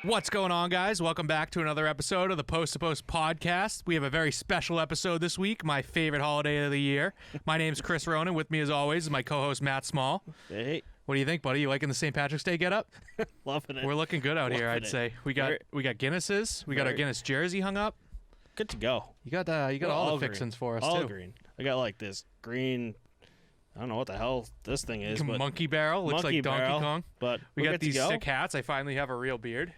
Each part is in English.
What's going on, guys? Welcome back to another episode of the Post-to-Post podcast. We have a very special episode this week, my favorite holiday of the year. My name's Chris Ronan. With me, as always, is my co-host, Matt Small. Hey. What do you think, buddy? You liking the St. Patrick's Day get-up? Loving it. We're looking good out here, I'd say. We got Guinnesses. We got our Guinness jersey hung up. Good to go. You got all the fixings for us, all too. Green. I got like this green... I don't know what the hell this thing is. But monkey barrel. Looks like Donkey Kong. But we got these sick hats. I finally have a real beard.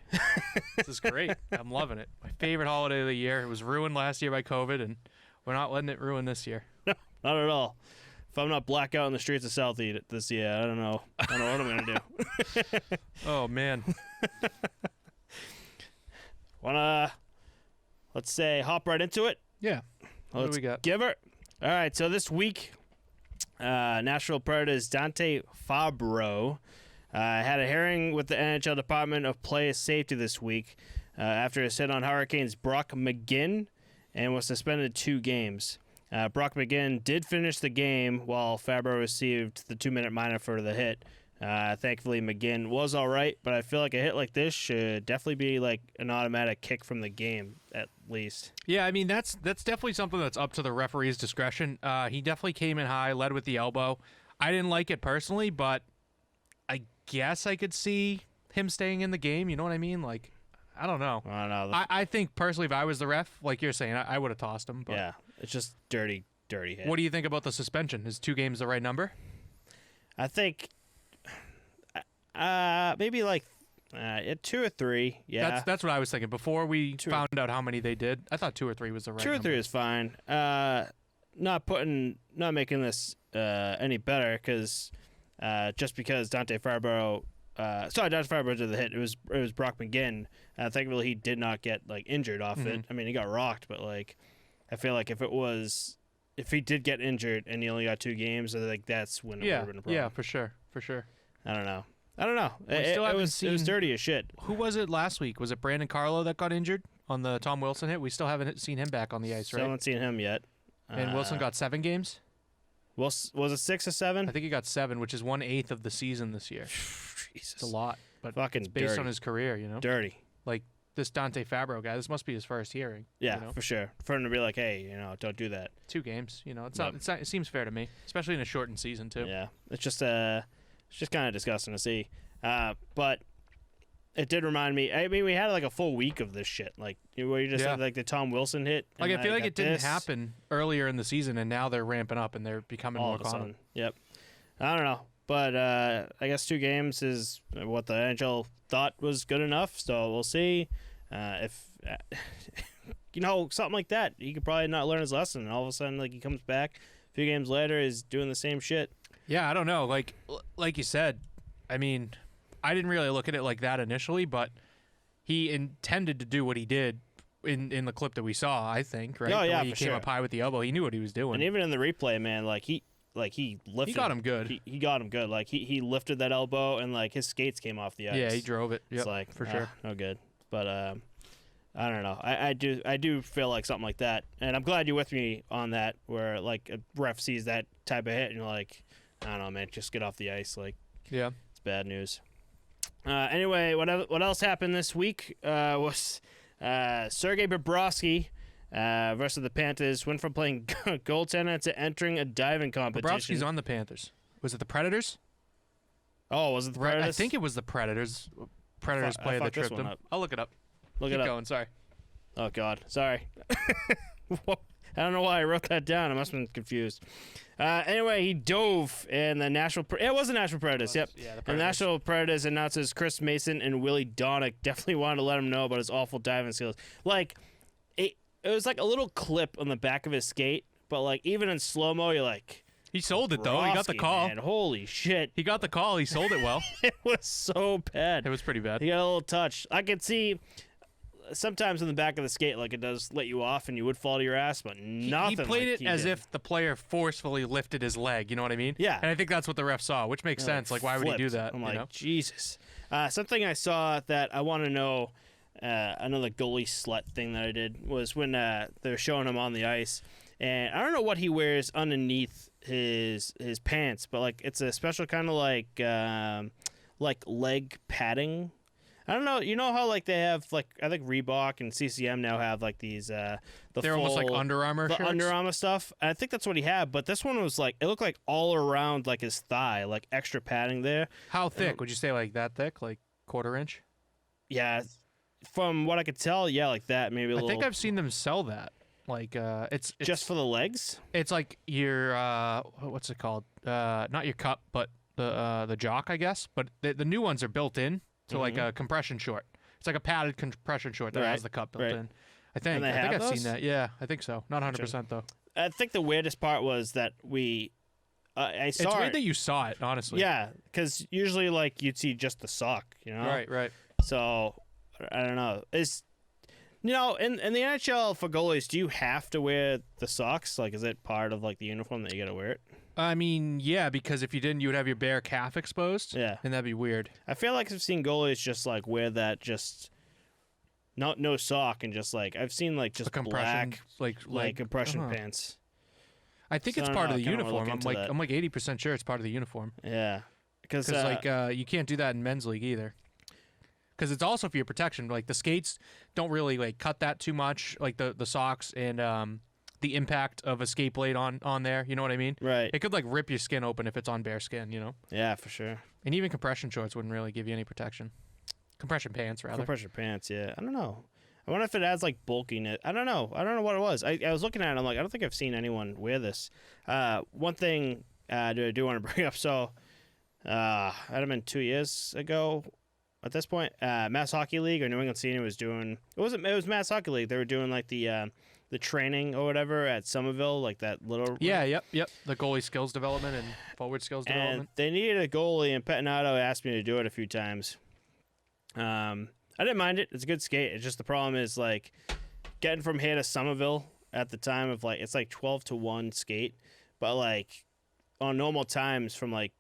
This is great. I'm loving it. My favorite holiday of the year. It was ruined last year by COVID, and we're not letting it ruin this year. No, not at all. If I'm not blackout in the streets of Southie this year, I don't know. I don't know what I'm going to do. Oh, man. Let's say, hop right into it? Yeah. What do we got? Give her. All right, so this week... Nashville Predators' Dante Fabro had a hearing with the NHL Department of Player Safety this week after a hit on Hurricanes Brock McGinn and was suspended 2 games. Brock McGinn did finish the game while Fabro received the 2-minute minor for the hit. Thankfully, McGinn was all right, but I feel like a hit like this should definitely be like an automatic kick from the game, at least. Yeah, I mean, that's definitely something that's up to the referee's discretion. He definitely came in high, led with the elbow. I didn't like it personally, but I guess I could see him staying in the game. You know what I mean? Like, I don't know. I don't know. I think, personally, if I was the ref, like you're saying, I would have tossed him. But yeah, it's just dirty hit. What do you think about the suspension? Is 2 games the right number? I think... maybe like 2 or 3. Yeah, that's what I was thinking. Before we found out how many they did, I thought 2 or 3 was the right 2 or 3 number. is fine. Not making this any better because just because Dante Fabro did the hit. It was Brock McGinn. Thankfully, he did not get like injured off it. I mean, he got rocked, but like I feel like if he did get injured and he only got 2 games, I think that's when it would have been a problem. Yeah, for sure. I don't know. It was dirty as shit. Who was it last week? Was it Brandon Carlo that got injured on the Tom Wilson hit? We still haven't seen him back on the ice, right? Still haven't seen him yet. And Wilson got 7 games? Was it 6 or 7? I think he got 7, which is 1/8 of the season this year. Jesus. It's a lot. But fucking it's based dirty. on his career, you know? Dirty. Like this Dante Fabro guy, this must be his first hearing. Yeah, you know? for sure. For him to be like, hey, don't do that. 2 games, it's not, it seems fair to me, especially in a shortened season, too. Yeah, it's just kind of disgusting to see. But it did remind me. I mean, we had like a full week of this shit. Like where you just had like the Tom Wilson hit. Like I feel like it didn't happen earlier in the season, and now they're ramping up and they're becoming more common. Yep. I don't know, but I guess 2 games is what the NHL thought was good enough. So we'll see if something like that. He could probably not learn his lesson, and all of a sudden, like he comes back a few games later, is doing the same shit. Yeah, I don't know. Like you said, I mean, I didn't really look at it like that initially, but he intended to do what he did in the clip that we saw, I think, right? Oh, yeah, he came up high with the elbow. He knew what he was doing. And even in the replay, man, he lifted. He got him good. He got him good. Like he lifted that elbow and like his skates came off the ice. Yeah, he drove it. Yep, it's like for sure. No good. But I don't know. I do feel like something like that, and I'm glad you're with me on that. Where like a ref sees that type of hit, and you're like, I don't know, man, just get off the ice. Like, yeah, it's bad news. Anyway, what else happened this week was Sergei Bobrovsky versus the Panthers went from playing goaltender to entering a diving competition. Bobrovsky's on the Panthers. Was it the Predators? Oh, was it the Predators? I think it was the Predators. Predators player that tripped him. I'll look it up. Keep going. Sorry. Oh God, sorry. I don't know why I wrote that down. I must have been confused. Anyway, he dove in the National... it was the National Predators, yep. Yeah, the Predators. The National Predators announcers Chris Mason and Willie Donick definitely wanted to let him know about his awful diving skills. Like, it was like a little clip on the back of his skate, but like even in slow-mo, you're like... He sold it, though. He got the call. Man, holy shit. He got the call. He sold it well. It was so bad. It was pretty bad. He got a little touch. I could see... sometimes in the back of the skate, like it does let you off and you would fall to your ass, but nothing. He played like it as if the player forcefully lifted his leg. You know what I mean? Yeah. And I think that's what the ref saw, which makes sense. Like, why would he do that? I'm like, Jesus. Something I saw that I want to know, another goalie slut thing that I did was when they're showing him on the ice, and I don't know what he wears underneath his pants, but like it's a special kind of like leg padding. I don't know. You know how like they have like I think Reebok and CCM now have like these They're almost like Under Armour shirts. Under Armour stuff. I think that's what he had, but this one was like it looked like all around like his thigh, like extra padding there. How thick? Would you say like that thick, like quarter inch? Yeah, from what I could tell, yeah, like that maybe a little. I think I've seen them sell that. Like it's just for the legs. It's like your what's it called? Not your cup, but the jock, I guess. But the new ones are built in to like a compression short. It's like a padded compression short that has the cup built in. I think I've seen that. Yeah, I think so. Not 100% though. I think the weirdest part was that I saw it's weird that you saw it, honestly. Yeah, because usually like you'd see just the sock, you know. Right. So I don't know. In the NHL for goalies, do you have to wear the socks? Like, is it part of like the uniform that you got to wear it? I mean, yeah, because if you didn't, you would have your bare calf exposed. Yeah, and that'd be weird. I feel like I've seen goalies just like wear that just no sock and just like I've seen like just black like compression pants. I think it's part of the uniform. I'm like 80% sure it's part of the uniform. Yeah, because like you can't do that in men's league either. Because it's also for your protection. Like the skates don't really like cut that too much. Like the socks and the impact of a skate blade on there. You know what I mean? Right. It could like rip your skin open if it's on bare skin. You know? Yeah, for sure. And even compression shorts wouldn't really give you any protection. Compression pants, rather. Compression pants. Yeah. I don't know. I wonder if it adds like bulkiness. I don't know what it was. I was looking at it. I'm like, I don't think I've seen anyone wear this. One thing I do want to bring up. So, I'd have been 2 years ago. At this point, Mass Hockey League or New England Senior was doing. It was Mass Hockey League. They were doing like the training or whatever at Somerville, like that little. Yeah, yep. The goalie skills development and forward skills development. They needed a goalie, and Pettinato asked me to do it a few times. I didn't mind it. It's a good skate. It's just the problem is like getting from here to Somerville at the time of like it's like 12-1 skate, but like on normal times from like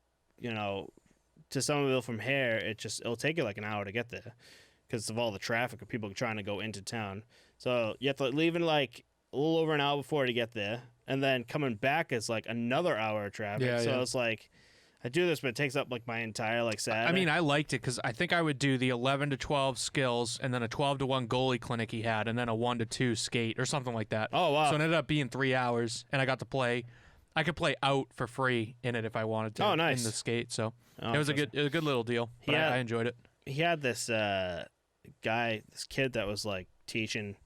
to Somerville from here, it'll take you like an hour to get there because of all the traffic of people trying to go into town. So you have to leave in like a little over an hour before to get there, and then coming back is like another hour of traffic. Yeah. It's like I do this, but it takes up like my entire like Saturday. I mean, I liked it because I think I would do the 11 to 12 skills and then a 12 to 1 goalie clinic he had, and then a 1 to 2 skate or something like that. Oh wow! So it ended up being 3 hours, and I got to play. I could play out for free in it if I wanted to. Oh, nice. In the skate, so it was a good little deal. But I enjoyed it. He had this this kid that was like teaching.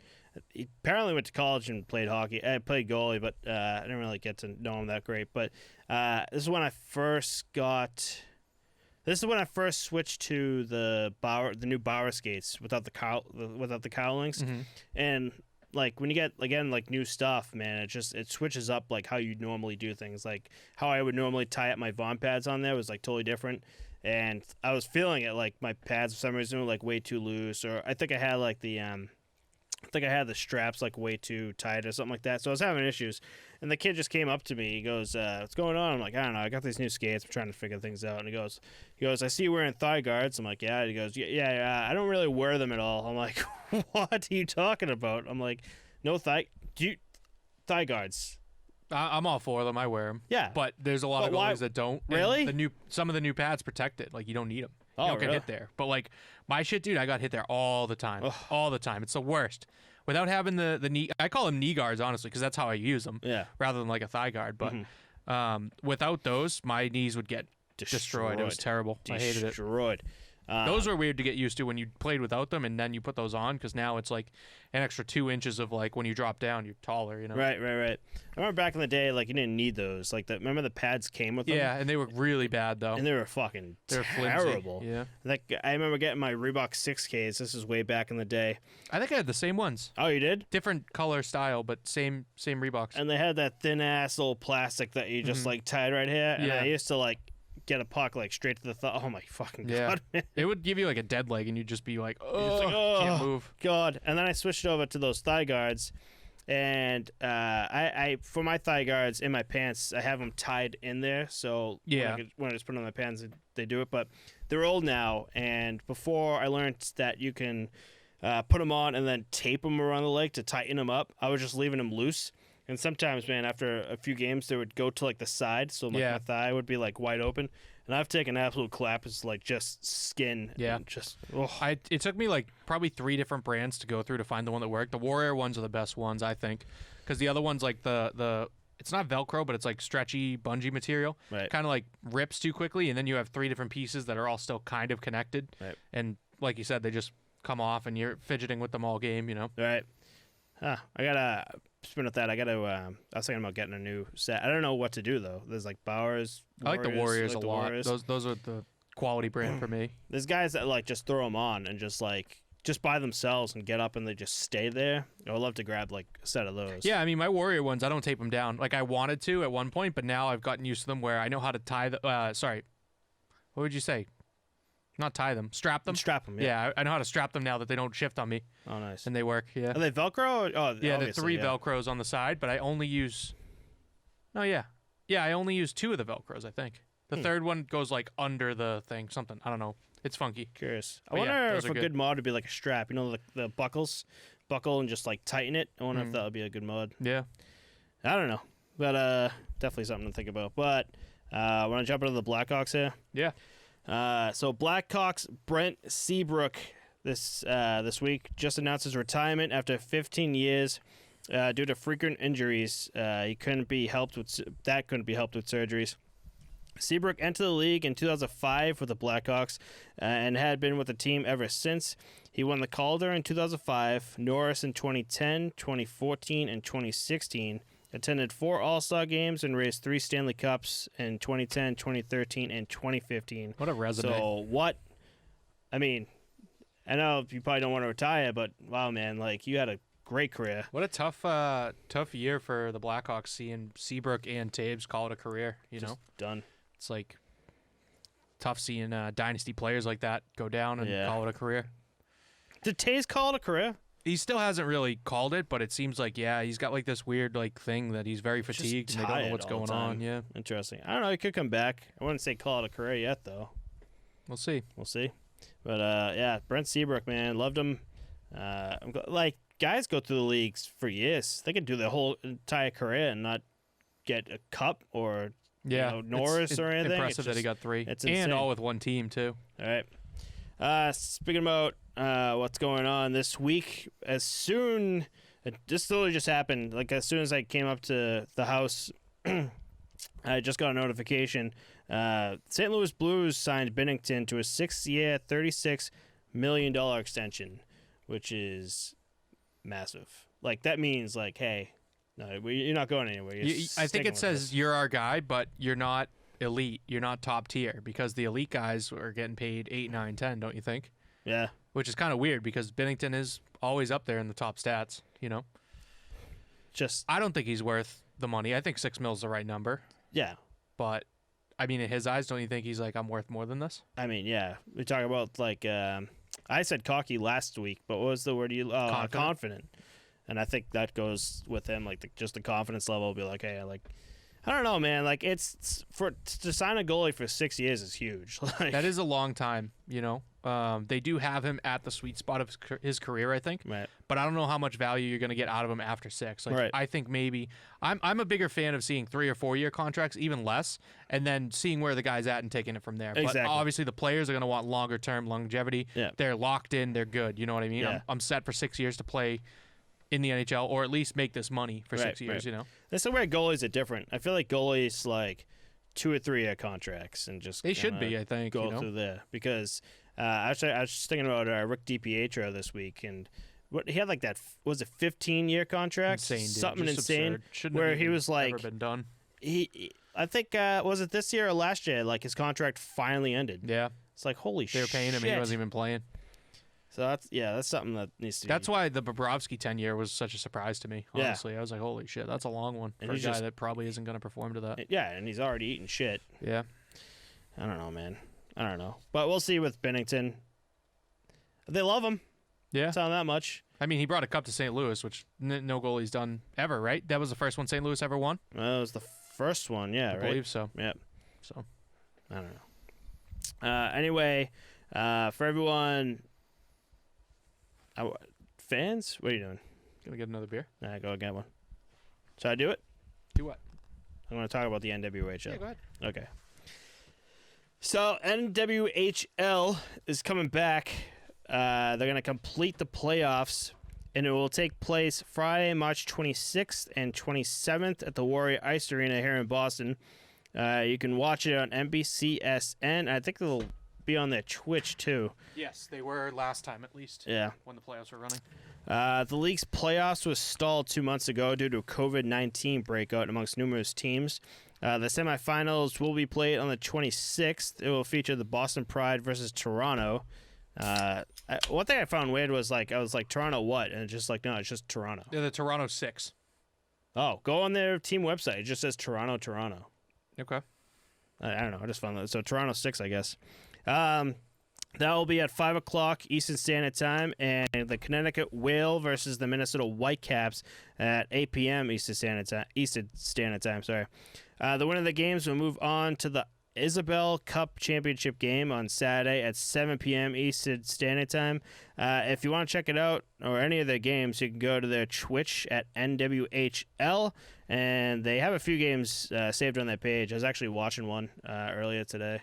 He apparently went to college and played hockey. I played goalie, but I didn't really get to know him that great. But this is when I first switched to the new Bauer skates without the cowlings, and like when you get again like new stuff, man, it switches up like how you normally do things. Like how I would normally tie up my Von pads on there was like totally different, and I was feeling it like my pads for some reason were like way too loose, or I think I had like the straps like way too tight or something like that. So I was having issues, and the kid just came up to me. He goes, "What's going on?" I'm like, "I don't know. I got these new skates. I'm trying to figure things out." And he goes, "I see you wearing thigh guards." I'm like, "Yeah." He goes, "Yeah. I don't really wear them at all." I'm like, "What are you talking about?" I'm like, "No thigh guards." I'm all for them. I wear them. Yeah, but there's a lot of goalies that don't. Really? Some of the new pads protect it. Like you don't need them. Oh, you don't really? get hit there. But like my shit, dude, I got hit there all the time. Ugh. All the time. It's the worst. Without having the knee, I call them knee guards honestly because that's how I use them. Yeah. Rather than like a thigh guard, but without those, my knees would get destroyed. It was terrible. I hated it. Destroyed. Those were weird to get used to when you played without them, and then you put those on because now it's like an extra 2 inches of like when you drop down, you're taller. You know. Right. I remember back in the day, like you didn't need those. Like remember the pads came with them. Yeah, and they were really bad though. And they were fucking terrible. Yeah. Like I remember getting my Reebok 6Ks. This is way back in the day. I think I had the same ones. Oh, you did? Different color style, but same Reeboks. And they had that thin ass little plastic that you just like tied right here. And I used to like get a puck like straight to the thigh. Oh my fucking god! It would give you like a dead leg, and you'd just be like, oh, can't move. God! And then I switched over to those thigh guards, and I for my thigh guards in my pants, I have them tied in there. So when I just put them on my pants, they do it. But they're old now, and before I learned that you can put them on and then tape them around the leg to tighten them up, I was just leaving them loose. And sometimes, man, after a few games, they would go to like the side, so like, my thigh would be like wide open. And I've taken absolute clap as like just skin. Yeah. And just oh. It took me like probably 3 different brands to go through to find the one that worked. The Warrior ones are the best ones, I think, because the other ones like the it's not Velcro, but it's like stretchy bungee material. Right. Kind of like rips too quickly, and then you have 3 different pieces that are all still kind of connected. Right. And like you said, they just come off, and you're fidgeting with them all game. You know. Right. I gotta spin with that. I was thinking about getting a new set. I don't know what to do though. There's like Bowers. I like the Warriors a a lot. Those are the quality brand for me. There's guys that like just throw them on and just by themselves and get up and they just stay there. I would love to grab like a set of those. Yeah, I mean my Warrior ones, I don't tape them down. Like I wanted to at one point, but now I've gotten used to them where I know how to tie the. What would you say? Not tie them, strap them. Strap them. Yeah, I know how to strap them now that they don't shift on me. Oh, nice. And they work. Yeah. Are they Velcro? Oh, yeah. The 3 Velcros on the side, but I only use. Oh yeah, I only use 2 of the Velcros. I think the third one goes like under the thing. Something I don't know. It's funky. Curious. I But wonder yeah, if those are a good mod would be like a strap. You know, the buckle and just like tighten it. I wonder if that would be a good mod. Yeah. I don't know, but definitely something to think about. But want to jump into the Blackhawks here? Yeah. So Blackhawks Brent Seabrook this week just announced his retirement after 15 years due to frequent injuries. He couldn't be helped with surgeries. Seabrook entered the league in 2005 with the Blackhawks and had been with the team ever since. He won the Calder in 2005, Norris in 2010, 2014, and 2016. Attended 4 All-Star games and raised 3 Stanley Cups in 2010, 2013, and 2015. What a resume. So what? I mean, I know you probably don't want to retire, but wow, man, like you had a great career. What a tough year for the Blackhawks, seeing Seabrook and Taves call it a career. You know, done. It's like tough seeing dynasty players like that go down and call it a career. Did Taves call it a career? He still hasn't really called it, but it seems like he's got like this weird like thing that he's very fatigued and they don't know what's going on. Yeah, interesting. I don't know. He could come back. I wouldn't say call it a career yet, though. We'll see. But Brent Seabrook, man, loved him. Like guys go through the leagues for years. They could do their whole entire career and not get a cup or Norris or anything. Impressive that he got 3, it's and insane. all with one team too. All right. Speaking about what's going on this week, this literally just happened. Like as soon as I came up to the house, I just got a notification. St. Louis Blues signed Binnington to a 6-year, $36 million extension, which is massive. Like that means like, hey, no, you're not going anywhere. I think it says you're our guy, but you're not elite. You're not top tier because the elite guys are getting paid 8, 9, 10, don't you think? Yeah. Which is kind of weird because Binnington is always up there in the top stats, you know? I don't think he's worth the money. I think $6 million is the right number. Yeah. But, I mean, in his eyes, don't you think he's like, I'm worth more than this? I mean, yeah. We talk about, like, I said cocky last week, but what was the word you... confident. And I think that goes with him, like, just the confidence level will be like, hey, like... I don't know, man. Like, to sign a goalie for 6 years is huge. Like, that is a long time, you know? They do have him at the sweet spot of his career, I think. Right. But I don't know how much value you're going to get out of him after 6. Like, right. I think maybe I'm a bigger fan of seeing 3 or 4 year contracts, even less, and then seeing where the guy's at and taking it from there. Exactly. But obviously, the players are going to want longer term longevity. Yeah. They're locked in. They're good. You know what I mean? Yeah. I'm set for 6 years to play in the NHL, or at least make this money for 6 years. Right. You know. That's the way goalies are different. I feel like goalies like 2 or 3 year contracts and just they should be. I think go through there because. Actually, I was just thinking about Rick DiPietro this week, and what he had like that was a 15-year contract, insane, dude. Something just insane, where he was like, never been done. I think was it this year or last year? Like his contract finally ended. Yeah, it's like holy shit. They were paying him, and he wasn't even playing. So that's something that needs to. That's why the Bobrovsky 10-year was such a surprise to me. Honestly, I was like, holy shit, that's a long one for a guy that probably isn't going to perform to that. Yeah, and he's already eating shit. Yeah, I don't know, man. I don't know. But we'll see with Binnington. They love him. Yeah. Tell him that much. I mean, he brought a cup to St. Louis, which no goalie's done ever, right? That was the first one St. Louis ever won? That was the first one, yeah, I believe so. Yep. So, I don't know. Anyway, for everyone... fans? What are you doing? Gonna get another beer? Nah, go get one. Should I do it? Do what? I'm going to talk about the NWHL. Yeah, go ahead. Okay. So NWHL is coming back. They're going to complete the playoffs, and it will take place Friday, March 26th and 27th at the Warrior Ice Arena here in Boston. You can watch it on NBCSN. I think they'll be on their Twitch too. Yes, they were last time at least. Yeah. When the playoffs were running. The league's playoffs was stalled 2 months ago due to a COVID-19 breakout amongst numerous teams. The semifinals will be played on the 26th. It will feature the Boston Pride versus Toronto. One thing I found weird was I was like, Toronto what? And it's just like, no, it's just Toronto. Yeah, the Toronto 6. Oh, go on their team website. It just says Toronto. Okay. I don't know. I just found that. So Toronto 6, I guess. That will be at 5 o'clock Eastern Standard Time, and the Connecticut Whale versus the Minnesota Whitecaps at 8 p.m. Eastern Standard Time. Sorry. The winner of the games will move on to the Isabel Cup Championship game on Saturday at 7 p.m. Eastern Standard Time. If you want to check it out or any of their games, you can go to their Twitch at NWHL, and they have a few games saved on their page. I was actually watching one earlier today.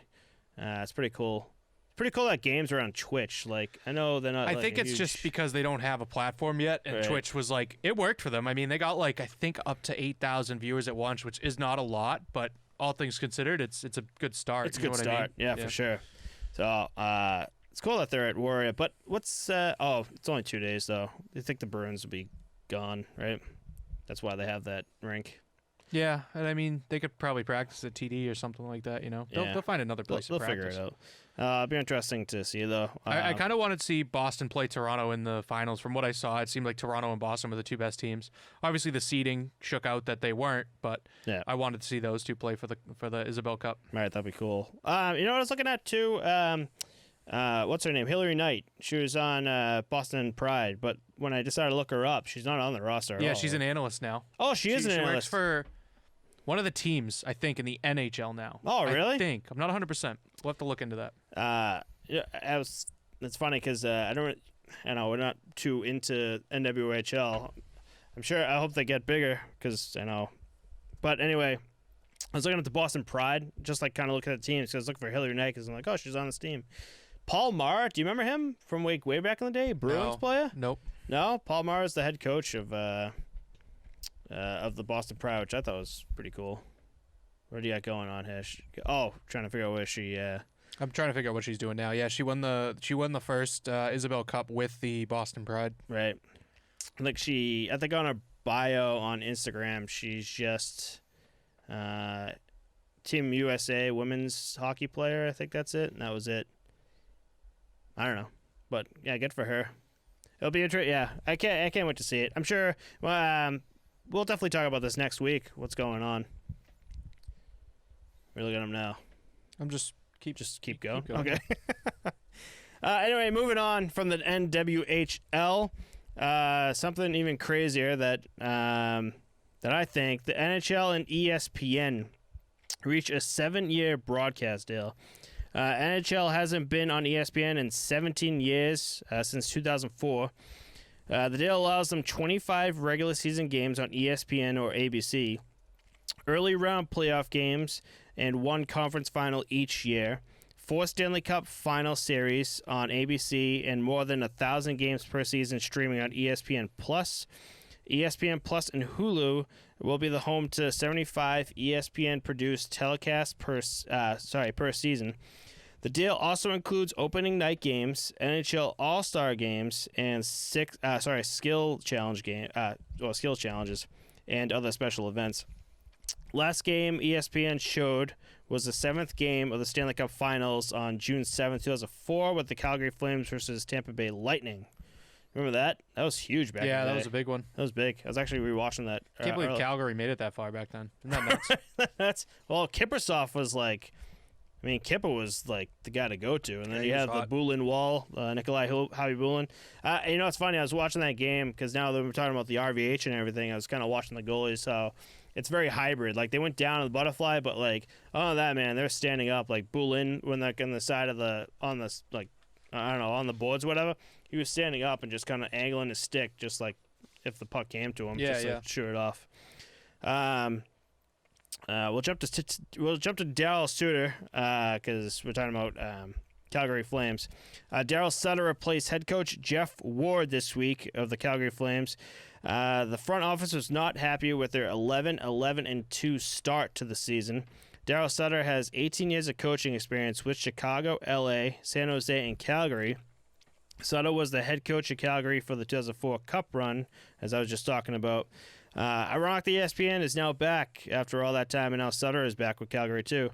It's pretty cool. Pretty cool that games are on Twitch. Like, I know they're not. I think it's just because they don't have a platform yet, and Right. Twitch was like, it worked for them. I mean, they got I think up to 8,000 viewers at once, which is not a lot, but all things considered, it's a good start. It's a you know good what I start. mean? Yeah, for sure. So it's cool that they're at Warrior. But what's it's only 2 days though. I think the Bruins will be gone, right? That's why they have that rink. Yeah, and I mean, they could probably practice at TD or something like that. Yeah. They'll find another place They'll to figure practice. it out. It'll be interesting to see though. I kind of wanted to see Boston play Toronto in the finals. From what I saw, it seemed like Toronto and Boston were the two best teams. Obviously, the seeding shook out that they weren't, but Yeah. I wanted to see those two play for the Isabel Cup. All right, that'd be cool. You know what I was looking at too? What's her name? Hillary Knight. She was on Boston Pride, but when I decided to look her up, she's not on the roster at Yeah, all. she's an analyst now. Oh, she is an She works analyst. for one of the teams, I think, in the NHL now. Oh, really? I think. I'm not 100%. We'll have to look into that. Yeah, it's funny because I don't know, we're not too into NWHL. I hope they get bigger because I know. But anyway, I was looking at the Boston Pride, just like kind of looking at the teams because I was looking for Hillary Knight because I'm like, oh, she's on this team. Paul Mara, do you remember him from way back in the day? Bruins player? Nope. No, Paul Mara is the head coach of the Boston Pride, which I thought was pretty cool. What do you got going on here? Trying to figure out where she. I'm trying to figure out what she's doing now. Yeah, she won the first Isabel Cup with the Boston Pride. Right. Like I think on her bio on Instagram, she's just Team USA women's hockey player. I think that's it. And that was it. I don't know. But yeah, good for her. It'll be interesting. Yeah, I can't wait to see it. I'm sure we'll definitely talk about this next week. What's going on? We're looking at them now. I'm just keep going. Keep going. Okay. Anyway, moving on from the NWHL, something even crazier that I think the NHL and ESPN reach a 7-year broadcast deal. NHL hasn't been on ESPN in 17 years, since 2004. The deal allows them 25 regular season games on ESPN or ABC, early round playoff games, and one conference final each year, 4 Stanley Cup final series on ABC, and more than 1,000 games per season streaming on ESPN Plus. ESPN Plus and Hulu will be the home to 75 ESPN-produced telecasts per season. The deal also includes opening night games, NHL All-Star games, and skill challenges, and other special events. Last game ESPN showed was the 7th game of the Stanley Cup Finals on June 7, 2004, with the Calgary Flames versus Tampa Bay Lightning. Remember that? That was huge back in the day. Yeah, that was a big one. That was big. I was actually rewatching that. Can't believe Calgary made it that far back then. Isn't that nuts? Kiprusoff was like, Kipper was like the guy to go to, and then you have the Bulin wall, Nikolai Bulin. It's funny. I was watching that game because now that we're talking about the RVH and everything, I was kind of watching the goalies. So it's very hybrid. Like they went down to the butterfly, but they're standing up. Like Bulin, when like on the side of on the boards, or whatever, he was standing up and just kind of angling his stick, just like if the puck came to him, to shoot it off. We'll jump to Daryl Sutter because we're talking about Calgary Flames. Daryl Sutter replaced head coach Jeff Ward this week of the Calgary Flames. The front office was not happy with their 11-11-2 start to the season. Daryl Sutter has 18 years of coaching experience with Chicago, LA, San Jose, and Calgary. Sutter was the head coach of Calgary for the 2004 Cup run, as I was just talking about. Ironically, ESPN is now back after all that time, and now Sutter is back with Calgary too.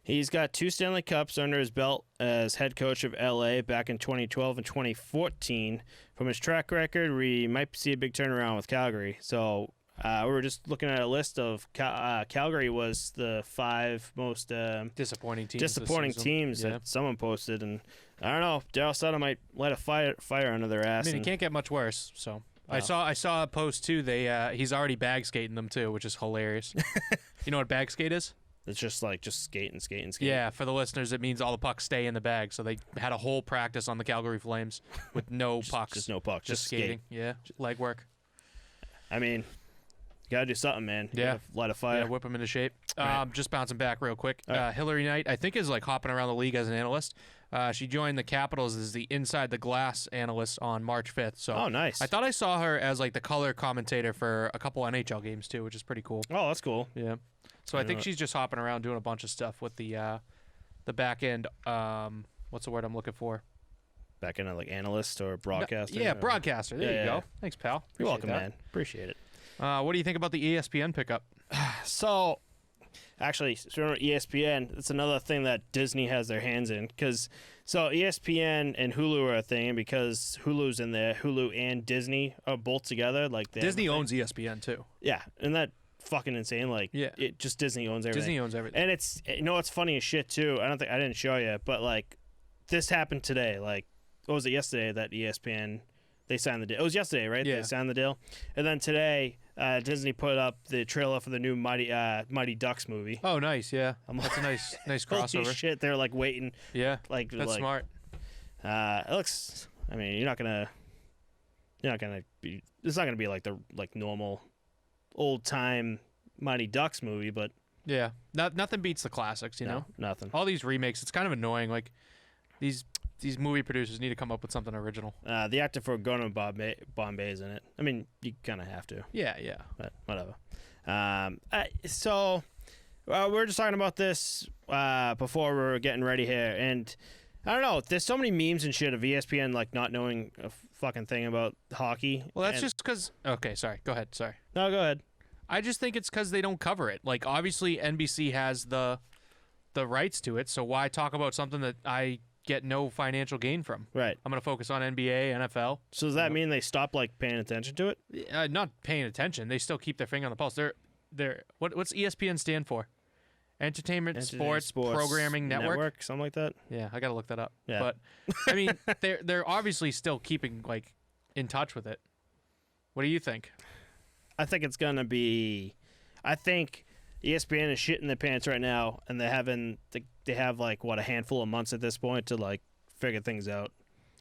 He's got 2 Stanley Cups under his belt as head coach of LA back in 2012 and 2014. From his track record, we might see a big turnaround with Calgary. So we were just looking at a list of Calgary was the 5 most disappointing teams that someone posted, and I don't know. Daryl Sutter might light a fire under their ass. I mean, it can't get much worse. So I saw a post too. He's already bag skating them too, which is hilarious. You know what bag skate is? It's just skate and skate and skate. Yeah, for the listeners, it means all the pucks stay in the bag. So they had a whole practice on the Calgary Flames with no pucks. Just no pucks. Just skating. Yeah, leg work. I mean, you got to do something, man. You Yeah. gotta light a fire. Yeah, whip them into shape. Right. Just bouncing back real quick. Right. Hillary Knight, I think, is hopping around the league as an analyst. She joined the Capitals as the Inside the Glass analyst on March 5th. So Oh, nice. I thought I saw her as the color commentator for a couple NHL games too, which is pretty cool. Oh, that's cool. Yeah. So I think she's just hopping around doing a bunch of stuff with the back end. What's the word I'm looking for? Back into analyst or broadcaster. Yeah, broadcaster. There you go. yeah. Thanks, pal. You're Appreciate welcome, that. man. Appreciate it. What do you think about the ESPN pickup? So, actually, ESPN, it's another thing that Disney has their hands in. So ESPN and Hulu are a thing because Hulu's in there. Hulu and Disney are both together. Disney owns ESPN too. Yeah, isn't that fucking insane? Yeah. Just Disney owns everything. Disney owns everything. And it's, what's funny as shit too. I didn't show you, but this happened today. What was it yesterday that ESPN they signed the deal? It was yesterday, right? Yeah. They signed the deal, and then today Disney put up the trailer for the new Mighty Ducks movie. Oh, nice. Yeah, that's a nice crossover. Holy shit, they're waiting. Yeah, that's smart. It looks. I mean, you're not gonna be. It's not gonna be the normal old time Mighty Ducks movie, but Yeah, nothing beats the classics. You know, nothing. all these remakes. It's kind of annoying. These movie producers need to come up with something original. The actor for Ronan Bombay is in it. I mean, you kind of have to. Yeah. But whatever. So we're just talking about this before we were getting ready here, and I don't know. There's so many memes and shit of ESPN not knowing a fucking thing about hockey. Well, that's just because. Okay, sorry. Go ahead. Sorry. No, go ahead. I just think it's because they don't cover it. Obviously, NBC has the rights to it, so why talk about something that I get no financial gain from? Right. I'm going to focus on NBA, NFL. So does that mean they stop paying attention to it? Not paying attention. They still keep their finger on the pulse. What's ESPN stand for? Entertainment Sports Programming Network? Something like that. Yeah, I got to look that up. Yeah. But I mean, they're obviously still keeping in touch with it. What do you think? I think it's gonna be. I think ESPN is shitting their pants right now, and they have a handful of months at this point to figure things out.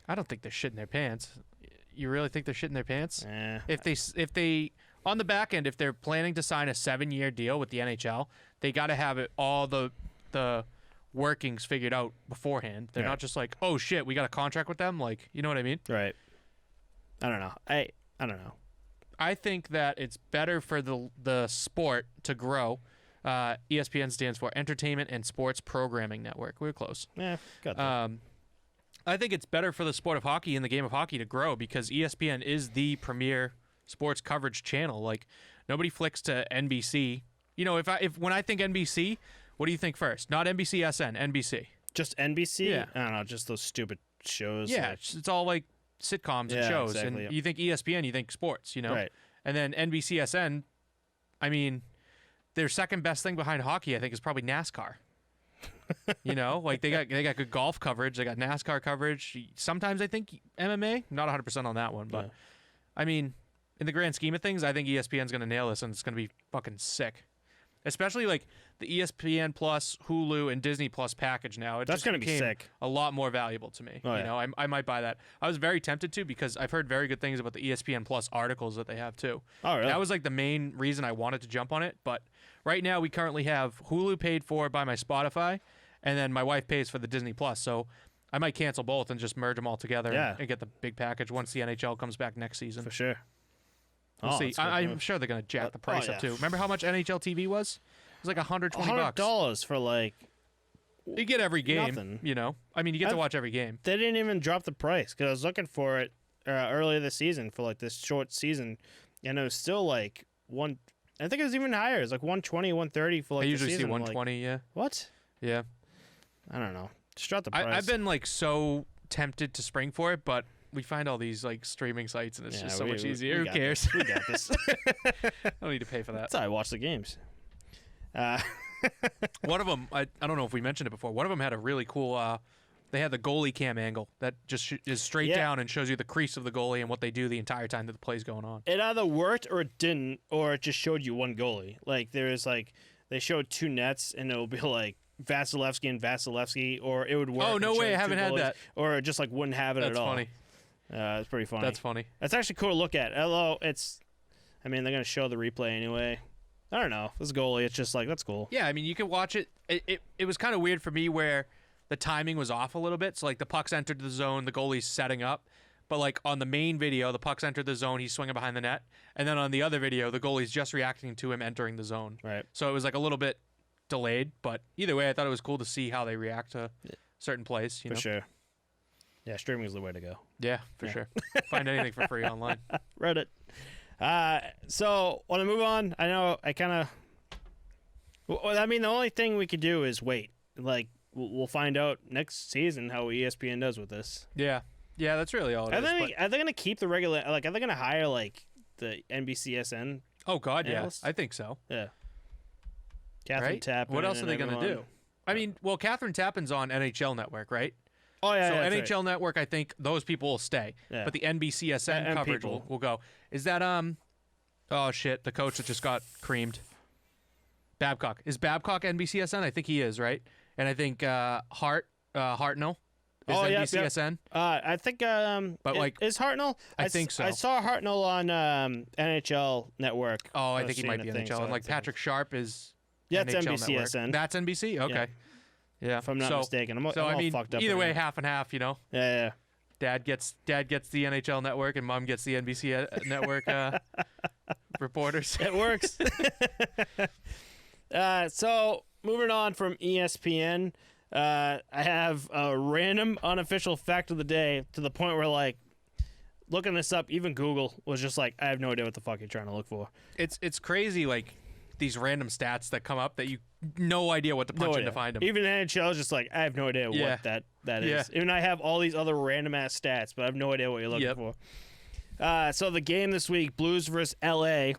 I don't think they're shitting their pants. You really think they're shitting their pants? If they on the back end, if they're planning to sign a 7-year deal with the NHL, they got to have it all the workings figured out beforehand. They're not just oh shit, we got a contract with them. You know what I mean? Right. I don't know. I don't know. I think that it's better for the sport to grow. ESPN stands for Entertainment and Sports Programming Network. We're close. Yeah, got that. I think it's better for the sport of hockey and the game of hockey to grow because ESPN is the premier sports coverage channel. Nobody flicks to NBC. When I think NBC, what do you think first? Not NBCSN, NBC. Just NBC? Yeah. I don't know, just those stupid shows. Yeah, it's all sitcoms and shows. Exactly, and you think ESPN, you think sports, Right. And then NBCSN, I mean, their second best thing behind hockey, I think, is probably NASCAR. They got good golf coverage, they got NASCAR coverage. Sometimes I think MMA, not 100% on that one, but I mean, in the grand scheme of things, I think ESPN's going to nail this and it's going to be fucking sick. especially like the ESPN Plus, Hulu, and Disney Plus package now. That's going to be sick. A lot more valuable to me. Oh, you know, I might buy that. I was very tempted to because I've heard very good things about the ESPN Plus articles that they have too. Oh, really? That was like the main reason I wanted to jump on it. But right now we currently have Hulu paid for by my Spotify, and then my wife pays for the Disney Plus. So I might cancel both and just merge them all together and get the big package once the NHL comes back next season. For sure. We'll see. I'm sure they're going to jack the price up too. Remember how much NHL TV was? It was like $120. $100 for like. You get every game. Nothing. You know, I mean, you get to watch every game. They didn't even drop the price because I was looking for it earlier this season for like this short season, and it was still like one. I think it was even higher. It was like 120, 130 for like. I usually the season. see 120. Yeah. What? Yeah. I don't know. Just drop the price. I've been like so tempted to spring for it, but we find all these like streaming sites, and it's just so much easier. Who cares? We got this. I don't need to pay for that. That's how I watch the games. One of them, I don't know if we mentioned it before. One of them had a really cool. They had the goalie cam angle that just is straight down and shows you the crease of the goalie and what they do the entire time that the play's going on. It either worked or it didn't, or it just showed you one goalie. Like there's like they showed two nets, and it'll be like Vasilevsky and Vasilevsky, or it would work. Oh, no way, I haven't had goalies, that. Or it just like wouldn't have it at all. That's funny. It's pretty funny. That's funny. That's actually cool to look at. Although I mean, they're gonna show the replay anyway. I don't know. This goalie, it's just like that's cool. Yeah, I mean, you can watch it. It was kind of weird for me where the timing was off a little bit. So like the puck's entered the zone, the goalie's setting up. But like on the main video, the puck's entered the zone, he's swinging behind the net. And then on the other video, the goalie's just reacting to him entering the zone. Right. So it was like a little bit delayed. But either way, I thought it was cool to see how they react to certain plays. You know? For sure. Yeah, streaming is the way to go. Yeah, for sure. Find anything for free online. Reddit. So want to move on? I know I kind of. Well, I mean, the only thing we could do is wait. Like we'll find out next season how ESPN does with this. Yeah, that's really all it is. Are they gonna keep the regular? Like, are they gonna hire like the NBCSN? Oh God, analysts? yeah, I think so. Yeah. Catherine Tappan. What else are they gonna do? I mean, well, Catherine Tappan's on NHL Network, right? Oh yeah. So yeah, NHL right. Network, I think those people will stay, but the NBCSN coverage will go. Is that Oh shit, the coach that just got creamed. Babcock. Is Babcock NBCSN? I think he is, right? And I think Hartnell is NBCSN. I think but like is Hartnell? I think so. I saw Hartnell on NHL Network. Oh, I think he might be NHL. And like Patrick Sharp is that's NHL NBCSN. Network. That's NBC? Okay. Yeah. If I'm not mistaken. I'm I all mean, fucked up either way, now. half and half, you know? Yeah. Dad gets the NHL Network and Mom gets the NBC Network reporters. It works. So moving on from ESPN, I have a random unofficial fact of the day to the point where like looking this up, even Google was just like, I have no idea what the fuck you're trying to look for. It's crazy, like these random stats that come up that you no idea what to punch in to find them. Even NHL is just like, I have no idea what that is. Even I have all these other random ass stats, but I have no idea what you're looking for. So the game this week, Blues versus LA,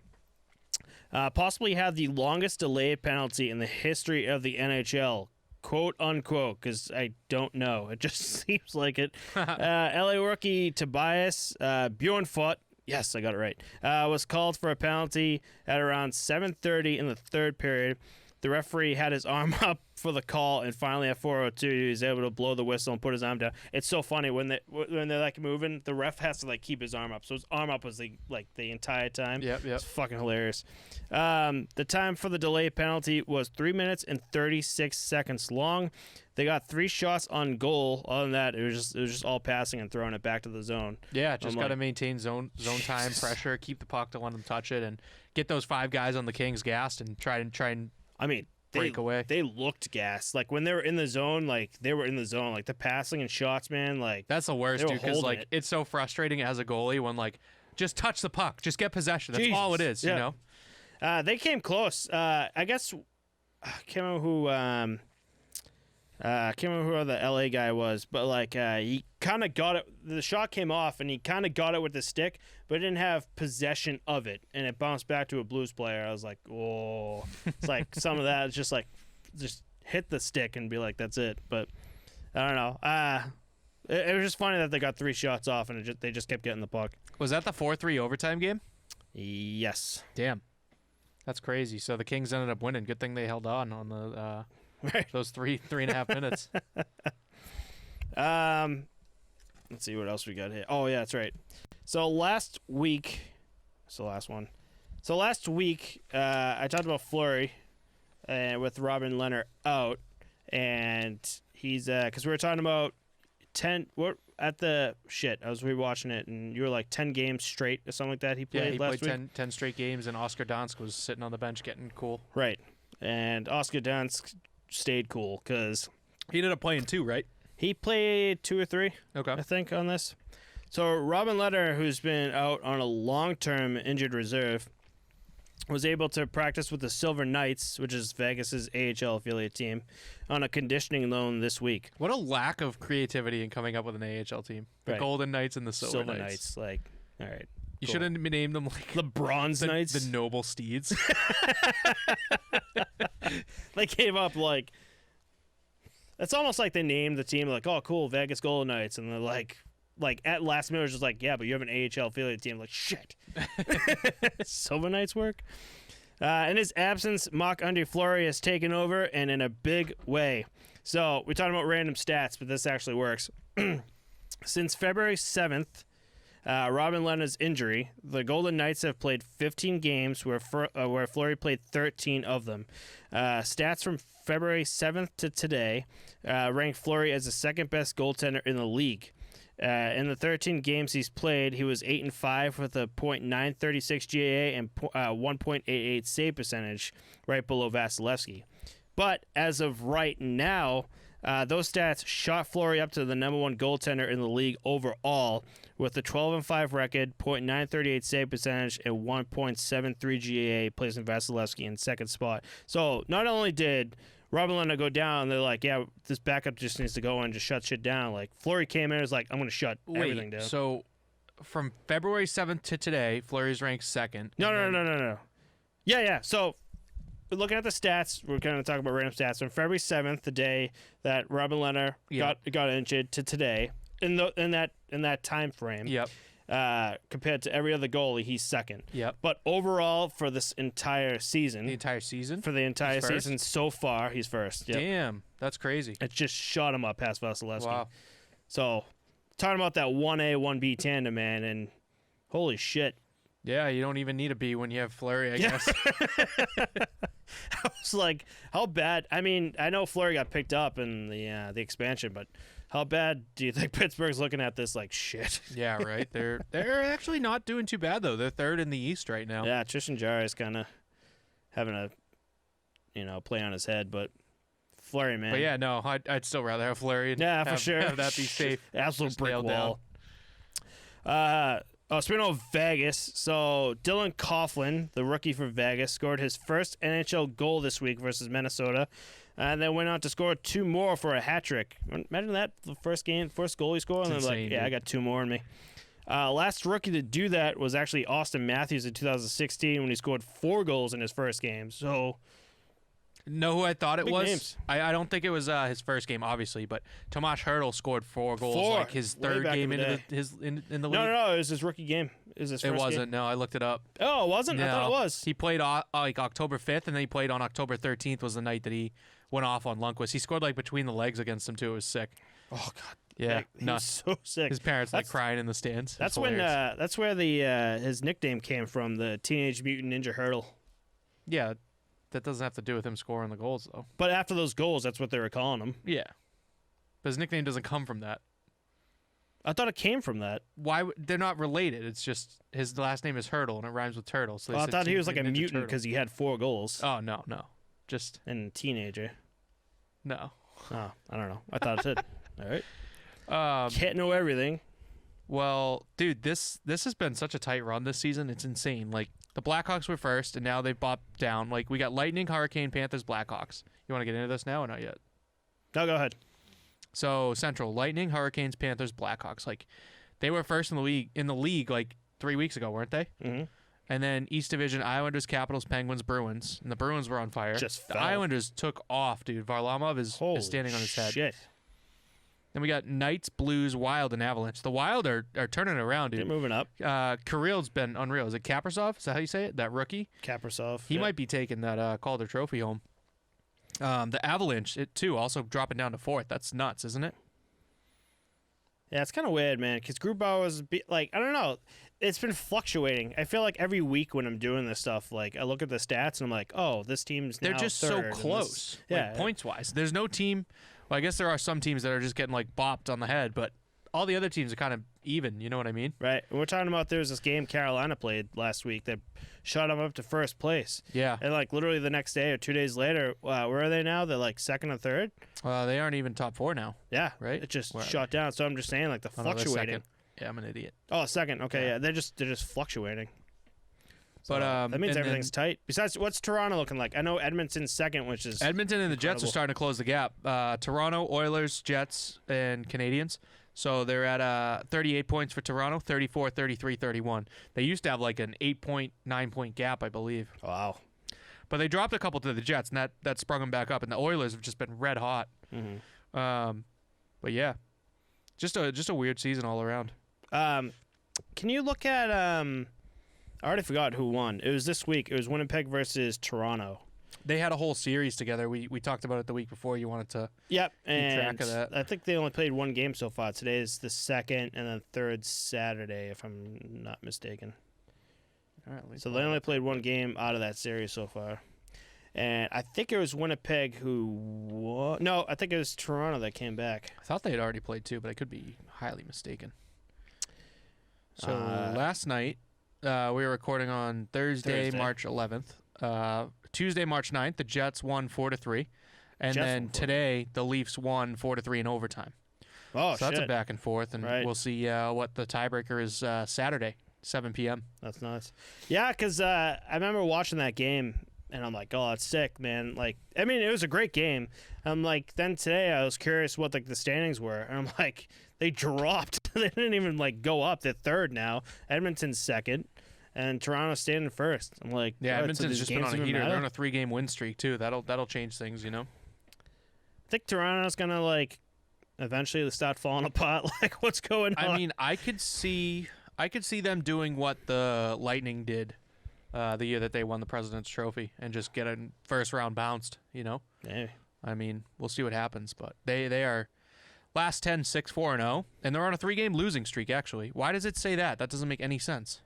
possibly had the longest delayed penalty in the history of the NHL. Quote unquote, because I don't know. It just seems like it. LA rookie Tobias Bjornfot, yes, I got it right, was called for a penalty at around 7:30 in the third period. The referee had his arm up for the call, and finally at 4:02, he was able to blow the whistle and put his arm down. It's so funny when they're like moving, the ref has to like keep his arm up, so his arm up was the entire time. Yep. It's fucking hilarious. The time for the delay penalty was 3 minutes and 36 seconds long. They got 3 shots on goal. Other than that, it was just all passing and throwing it back to the zone. Yeah, just got to maintain zone time, pressure, keep the puck, don't let them touch it, and get those 5 guys on the Kings gassed and try and. I mean, break away. They looked gassed. Like when they were in the zone, they were in the zone. Like the passing and shots, man. Like that's the worst, dude. Because like it's so frustrating as a goalie when like just touch the puck, just get possession. That's all it is, you know. They came close. I guess I can't remember who. I can't remember who the LA guy was, but like he kind of got it. The shot came off, and he kind of got it with the stick, but didn't have possession of it, and it bounced back to a Blues player. I was like, oh, it's like some of that is just like just hit the stick and be like, that's it. But I don't know. It was just funny that they got 3 shots off, and they just kept getting the puck. Was that the 4-3 overtime game? Yes. Damn. That's crazy. So the Kings ended up winning. Good thing they held on the Right. those 3.5 minutes. Let's see what else we got here. Oh yeah, that's right. So last week, it's the last one. So last week, I talked about Fleury, with Robin Leonard out, and he's because we were talking about 10. What at the shit? I was rewatching it, and you were like 10 games straight or something like that. He played He last played week. 10 straight games, and Oscar Donsk was sitting on the bench getting cool. Right, and Oscar Dansk stayed cool because He ended up playing 2, right? he played 2 or 3. Okay. I think, on this. So Robin Lehner, who's been out on a long-term injured reserve, was able to practice with the Silver Knights, which is Vegas's AHL affiliate team, on a conditioning loan this week. What a lack of creativity in coming up with an AHL team. The Right. Golden Knights and the Silver Knights. Knights, like, all right. You cool. should have named them like The Bronze the, Knights. the Noble Steeds. They gave up, like, it's almost like they named the team, like, oh, cool, Vegas Golden Knights, and they're like at last minute, it was just like, yeah, but you have an AHL affiliate team. Like, shit. Silver Knights work. In his absence, Marc-Andre Fleury has taken over, and in a big way. So we're talking about random stats, but this actually works. Since February 7th, Robin Lehner's injury, the Golden Knights have played 15 games where Fleury played 13 of them. Stats from February 7th to today rank Fleury as the second best goaltender in the league. In the 13 games he's played, he was 8-5 with a .936 GAA and 1.88 save percentage, right below Vasilevsky. But as of right now, those stats shot Fleury up to the number one goaltender in the league overall, with a 12-5 record, .938 save percentage, and 1.73 GAA, placing Vasilevsky in second spot. So not only did Robin Lehner go down, they're like, yeah, this backup just needs to go and just shut shit down. Like, Fleury came in and was like, I'm going to shut everything down. So from February 7th to today, Fleury's ranked second. No. Yeah. So looking at the stats, we're going to talk about random stats. From February 7th, the day that Robin Lehner got injured, to today, in that time frame. Yep. Compared to every other goalie, he's second. Yep. But overall, for this entire season, The entire season? for the entire He's first? season so far, he's first. Yep. Damn. That's crazy. It just shot him up past Vasilevsky. Wow. So, talking about that 1A, 1B tandem, man, and holy shit. Yeah, you don't even need a B when you have Fleury, I guess. I was like, how bad? I mean, I know Fleury got picked up in the expansion, but how bad do you think Pittsburgh's looking at this? Like, shit. Yeah, right. They're actually not doing too bad, though. They're third in the East right now. Yeah, Tristan Jarry is kind of having a, play on his head, but Fleury, man. But yeah, no, I'd still rather have Fleury. And Yeah, for have, sure. Have that be safe. Absolute Just brick nailed wall. Speaking of Vegas, so Dylan Coughlin, the rookie for Vegas, scored his first NHL goal this week versus Minnesota, and then went on to score 2 more for a hat trick. Imagine that, the first goal he scored, and then insane, like, yeah, dude. I got 2 more in me. Last rookie to do that was actually Austin Matthews in 2016 when he scored 4 goals in his first game. So, Know who I thought it Big was? names. I don't think it was his first game, obviously, but Tomas Hertl scored 4 goals, 4, like his way third back game in the into in the league. no, it was his rookie game. It was his It first wasn't. game. No, I looked it up. Oh, it wasn't? I thought No. it was. He played like October 5th, and then he played on October 13th was the night that he went off on Lundqvist. He scored like between the legs against him too. It was sick. Oh, God. Yeah, He was nuts. so sick. His parents like That's- crying in the stands. It was That's when hilarious. that's where the his nickname came from, the Teenage Mutant Ninja Hurdle. Yeah, that doesn't have to do with him scoring the goals though. But after those goals, that's what they were calling him. Yeah, but his nickname doesn't come from that. I thought it came from that. They're not related. It's just his last name is Hurdle and it rhymes with turtle. So they Well, I said thought he was like a Teenage Mutant Ninja mutant Turtle. because he had 4 goals Oh no, just and a teenager. no. Oh, I don't know. I thought it did. All right. Um, Can't know everything. Well, dude, this has been such a tight run this season. It's insane. Like the Blackhawks were first, and now they've bopped down. Like we got Lightning, Hurricane, Panthers, Blackhawks. You want to get into this now or not yet? No, go ahead. So Central, Lightning, Hurricanes, Panthers, Blackhawks. Like they were first in the league like 3 weeks ago, weren't they? Mm-hmm. And then East Division, Islanders, Capitals, Penguins, Bruins, and the Bruins were on fire. Just the fell. Islanders took off, dude. Varlamov is standing on his head. Shit. Then we got Knights, Blues, Wild, and Avalanche. The Wild are turning around, They're dude. moving up. Kirill's been unreal. Is it Kaprasov? Is that how you say it? That rookie? Kaprasov. He might be taking that Calder Trophy home. The Avalanche, too, also dropping down to 4th. That's nuts, isn't it? Yeah, it's kind of weird, man, because Grubauer was, I don't know. It's been fluctuating. I feel like every week when I'm doing this stuff, I look at the stats and I'm like, oh, this team's now They're just third, so and close, yeah. points-wise. There's no team. Well, I guess there are some teams that are just getting, bopped on the head, but all the other teams are kind of even. You know what I mean? Right. And we're talking about there was this game Carolina played last week that shot them up to first place. Yeah. And, literally the next day or 2 days later, where are they now? They're, second or third? They aren't even top 4 now. Yeah. Right? It just Where shot down. So I'm just saying, the Oh, no, they're fluctuating. second. Yeah, I'm an idiot. Oh, second. Okay, yeah. They're just fluctuating. But that means and everything's tight. Besides, what's Toronto looking like? I know Edmonton's second, which is Edmonton and the Jets are incredible. starting to close the gap. Toronto, Oilers, Jets, and Canadians. So they're at 38 points for Toronto, 34, 33, 31. They used to have an 8-point, 9-point gap, I believe. Wow. But they dropped a couple to the Jets, and that sprung them back up. And the Oilers have just been red hot. Mm-hmm. But yeah, just a weird season all around. Can you look at I already forgot who won. It was this week. It was Winnipeg versus Toronto. They had a whole series together. We talked about it the week before. You wanted to Yep, keep and track of that. I think they only played one game so far. Today is the second and then third Saturday, if I'm not mistaken. All right, let me So pull they it only up. played one game out of that series so far. And I think it was Winnipeg who won. No, I think it was Toronto that came back. I thought they had already played too, but I could be highly mistaken. So Uh, last night, we were recording on Thursday, Thursday. March 11th. Tuesday, March 9th, the Jets won 4-3. And Jets then won 4-3. today, the Leafs won 4-3 in overtime. Oh, so that's shit. a back and forth, and Right. we'll see what the tiebreaker is Saturday, 7 p.m. That's nice. Yeah, because I remember watching that game, and I'm like, oh, that's sick, man. It was a great game. Then today I was curious what the standings were, and I'm like, they dropped. They didn't even go up. They're third now. Edmonton's second, and Toronto's standing first. I'm like, Yeah, what, so Edmonton's these just been games on a even heater. matter? They're on a 3-game win streak too. That'll change things, you know. I think Toronto's gonna eventually start falling apart. What's going on? I mean, I could see them doing what the Lightning did the year that they won the President's Trophy and just get a first round bounced, you know? Maybe. I mean, we'll see what happens, but they are last 10 6-4-0 and they're on a 3-game losing streak actually. Why does it say that? That doesn't make any sense.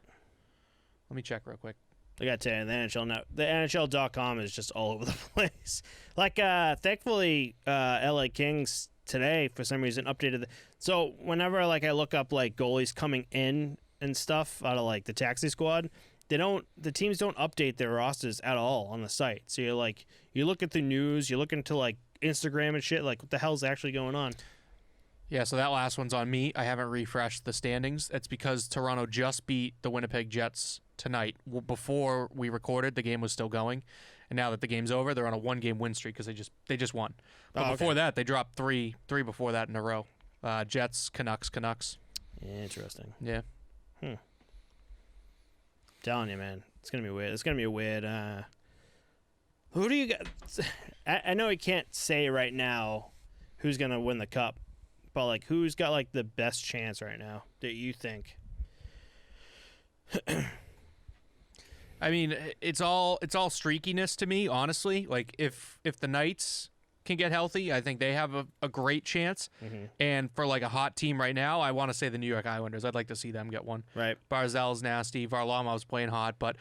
Let me check real quick. I got to tell you, the NHL now, the NHL.com is just all over the place. Thankfully, LA Kings today for some reason updated. So whenever I look up goalies coming in and stuff out of the taxi squad, the teams don't update their rosters at all on the site. So you look at the news, you look into Instagram and shit, what the hell's actually going on? Yeah, so that last one's on me. I haven't refreshed the standings. It's because Toronto just beat the Winnipeg Jets tonight. Before we recorded, the game was still going, and now that the game's over, they're on a 1-game win streak because they just won. But Oh, before okay. that, they dropped three before that in a row. Jets, Canucks. Interesting. Yeah. Telling you, man, it's gonna be weird. It's gonna be a weird. Who do you got? I know you can't say right now who's gonna win the cup, but who's got the best chance right now that you think? I mean, it's all streakiness to me, honestly. If the Knights can get healthy, I think they have a great chance. Mm-hmm. And for a hot team right now, I want to say the New York Islanders. I'd like to see them get one. Right. Barzal's nasty. Varlamov's playing hot, but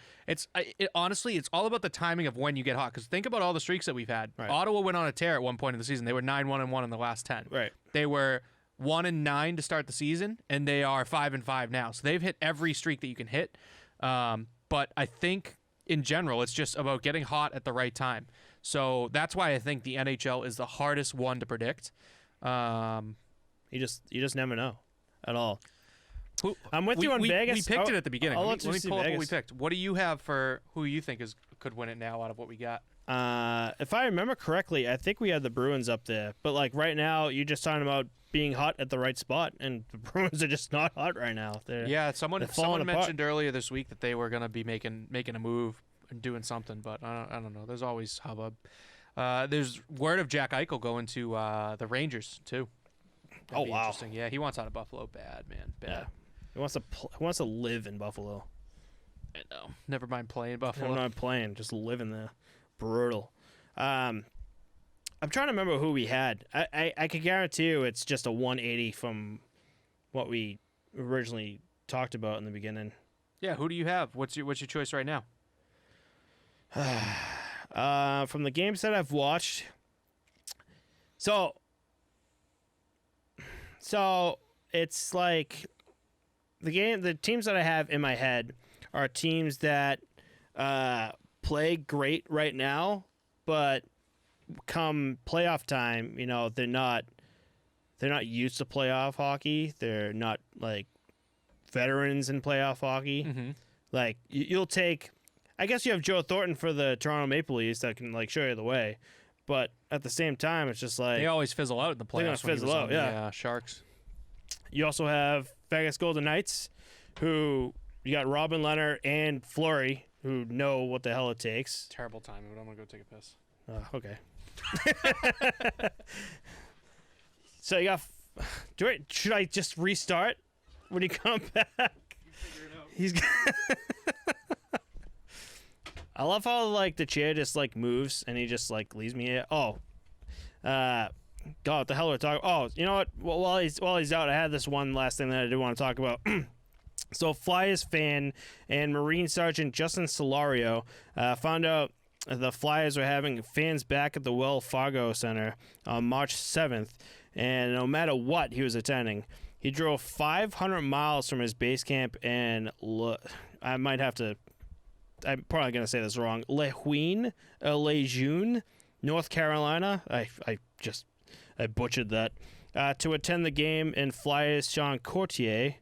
honestly, it's all about the timing of when you get hot. Because think about all the streaks that we've had. Right. Ottawa went on a tear at one point in the season. They were 9-1-1 in the last 10. Right. They were 1-9 to start the season, and they are 5-5 now. So they've hit every streak that you can hit. But I think in general, it's just about getting hot at the right time. So that's why I think the NHL is the hardest one to predict. You just never know at all. Who, I'm with you on Vegas. We picked it at the beginning. I'll Let let you me see pull up what we Vegas. picked. What do you have for who you think could win it now out of what we got? If I remember correctly, I think we had the Bruins up there. But right now, you're just talking about being hot at the right spot, and the Bruins are just not hot right now. Yeah, someone they're falling apart. mentioned earlier this week that they were going to be making a move and doing something, but I don't know. There's always hubbub. There's word of Jack Eichel going to the Rangers too. That'd be wow. interesting. Yeah, he wants out of Buffalo bad, man. Bad. Yeah. He wants to live in Buffalo. I know. Never mind playing Buffalo. I'm not playing, just living there. Brutal. I'm trying to remember who we had. I can guarantee you it's just a 180 from what we originally talked about in the beginning. Yeah, who do you have? What's your choice right now? From the games that I've watched, so it's like the teams that I have in my head are teams that play great right now, but come playoff time, they're not used to playoff hockey. They're not like veterans in playoff hockey. Mm-hmm. Like you'll take, I guess you have Joe Thornton for the Toronto Maple Leafs that can like show you the way, but at the same time, it's just like they always fizzle out in the playoffs. They're gonna fizzle out, yeah. Sharks. You also have Vegas Golden Knights, who you got Robin Leonard and Fleury, who know what the hell it takes. Terrible timing, but I'm gonna go take a piss. Okay. So you got. Should I just restart when you come back? He's. I love how like the chair just like moves and he just like leaves me here. Oh, God, what the hell are we talking? Oh, you know what? Well, while he's out, I had this one last thing that I did want to talk about. So, Flyers fan and Marine Sergeant Justin Solario found out the Flyers were having fans back at the Wells Fargo Center on March 7th, and no matter what he was attending, he drove 500 miles from his base camp in, I'm probably going to say this wrong, Lejeune, North Carolina. I butchered that. To attend the game, and Flyers Sean Courtier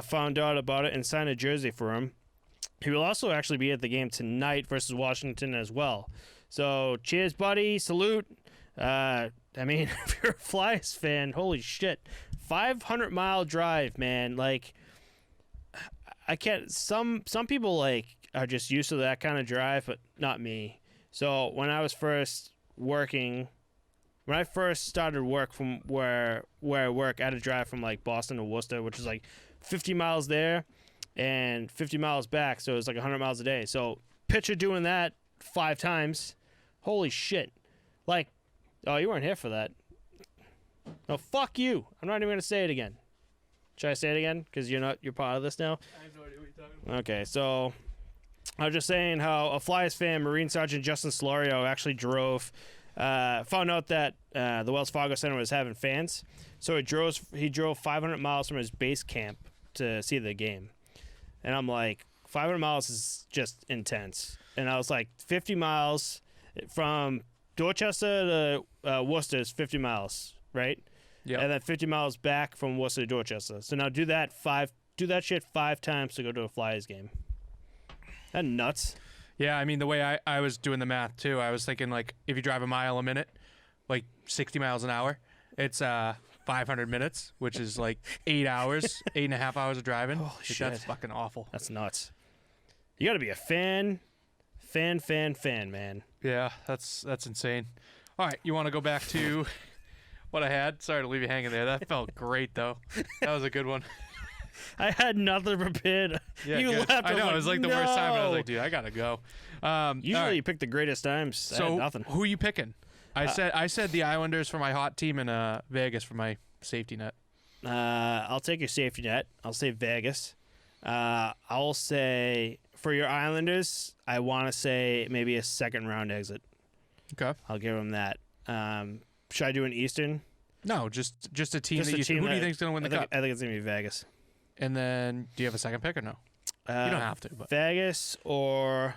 found out about it and signed a jersey for him. He will also actually be at the game tonight versus Washington as well. So, cheers, buddy. Salute. I mean, if you're a Flyers fan, holy shit. 500-mile drive, man. Like, I can't... Some people, like, are just used to that kind of drive, but not me. So, when I first started work from where I work, I had to drive from, like, Boston to Worcester, which is, like, 50 miles there and 50 miles back, so it's like 100 miles a day. So picture doing that 5 times. Holy shit. Like, oh, you weren't here for that. No, fuck you. I'm not even going to say it again. Should I say it again? Because you're part of this now? I have no idea what you're talking about. Okay, so I was just saying how a Flyers fan, Marine Sergeant Justin Solario, actually found out that the Wells Fargo Center was having fans. So he drove 500 miles from his base camp to see the game. And I'm like, 500 miles is just intense. And I was like, 50 miles from Dorchester to Worcester is 50 miles, right? Yeah. And then 50 miles back from Worcester to Dorchester. So now do that shit 5 times to go to a Flyers game. That nuts. Yeah, I mean, the way I was doing the math, too, I was thinking, like, if you drive a mile a minute, like 60 miles an hour, it's 500 minutes, which is like 8 hours, 8.5 hours of driving. Holy shit. That's fucking awful. That's nuts. You got to be a fan, man. Yeah, that's insane. All right, you want to go back to what I had? Sorry to leave you hanging there. That felt great, though. That was a good one. I had nothing prepared. Yeah, you good. left. I know. It was like the worst time. And I was no. like, dude, I got to go. Usually you pick the greatest times. So I had nothing. who are you picking? I said the Islanders for my hot team and Vegas for my safety net. I'll take your safety net. I'll say Vegas. I'll say for your Islanders, I want to say maybe a second round exit. Okay. I'll give them that. Should I do an Eastern? No, just a team Just that a you. team Who do you that- think's going to win the I think, cup? I think it's going to be Vegas. And then, do you have a second pick or no? You don't have to. But Vegas or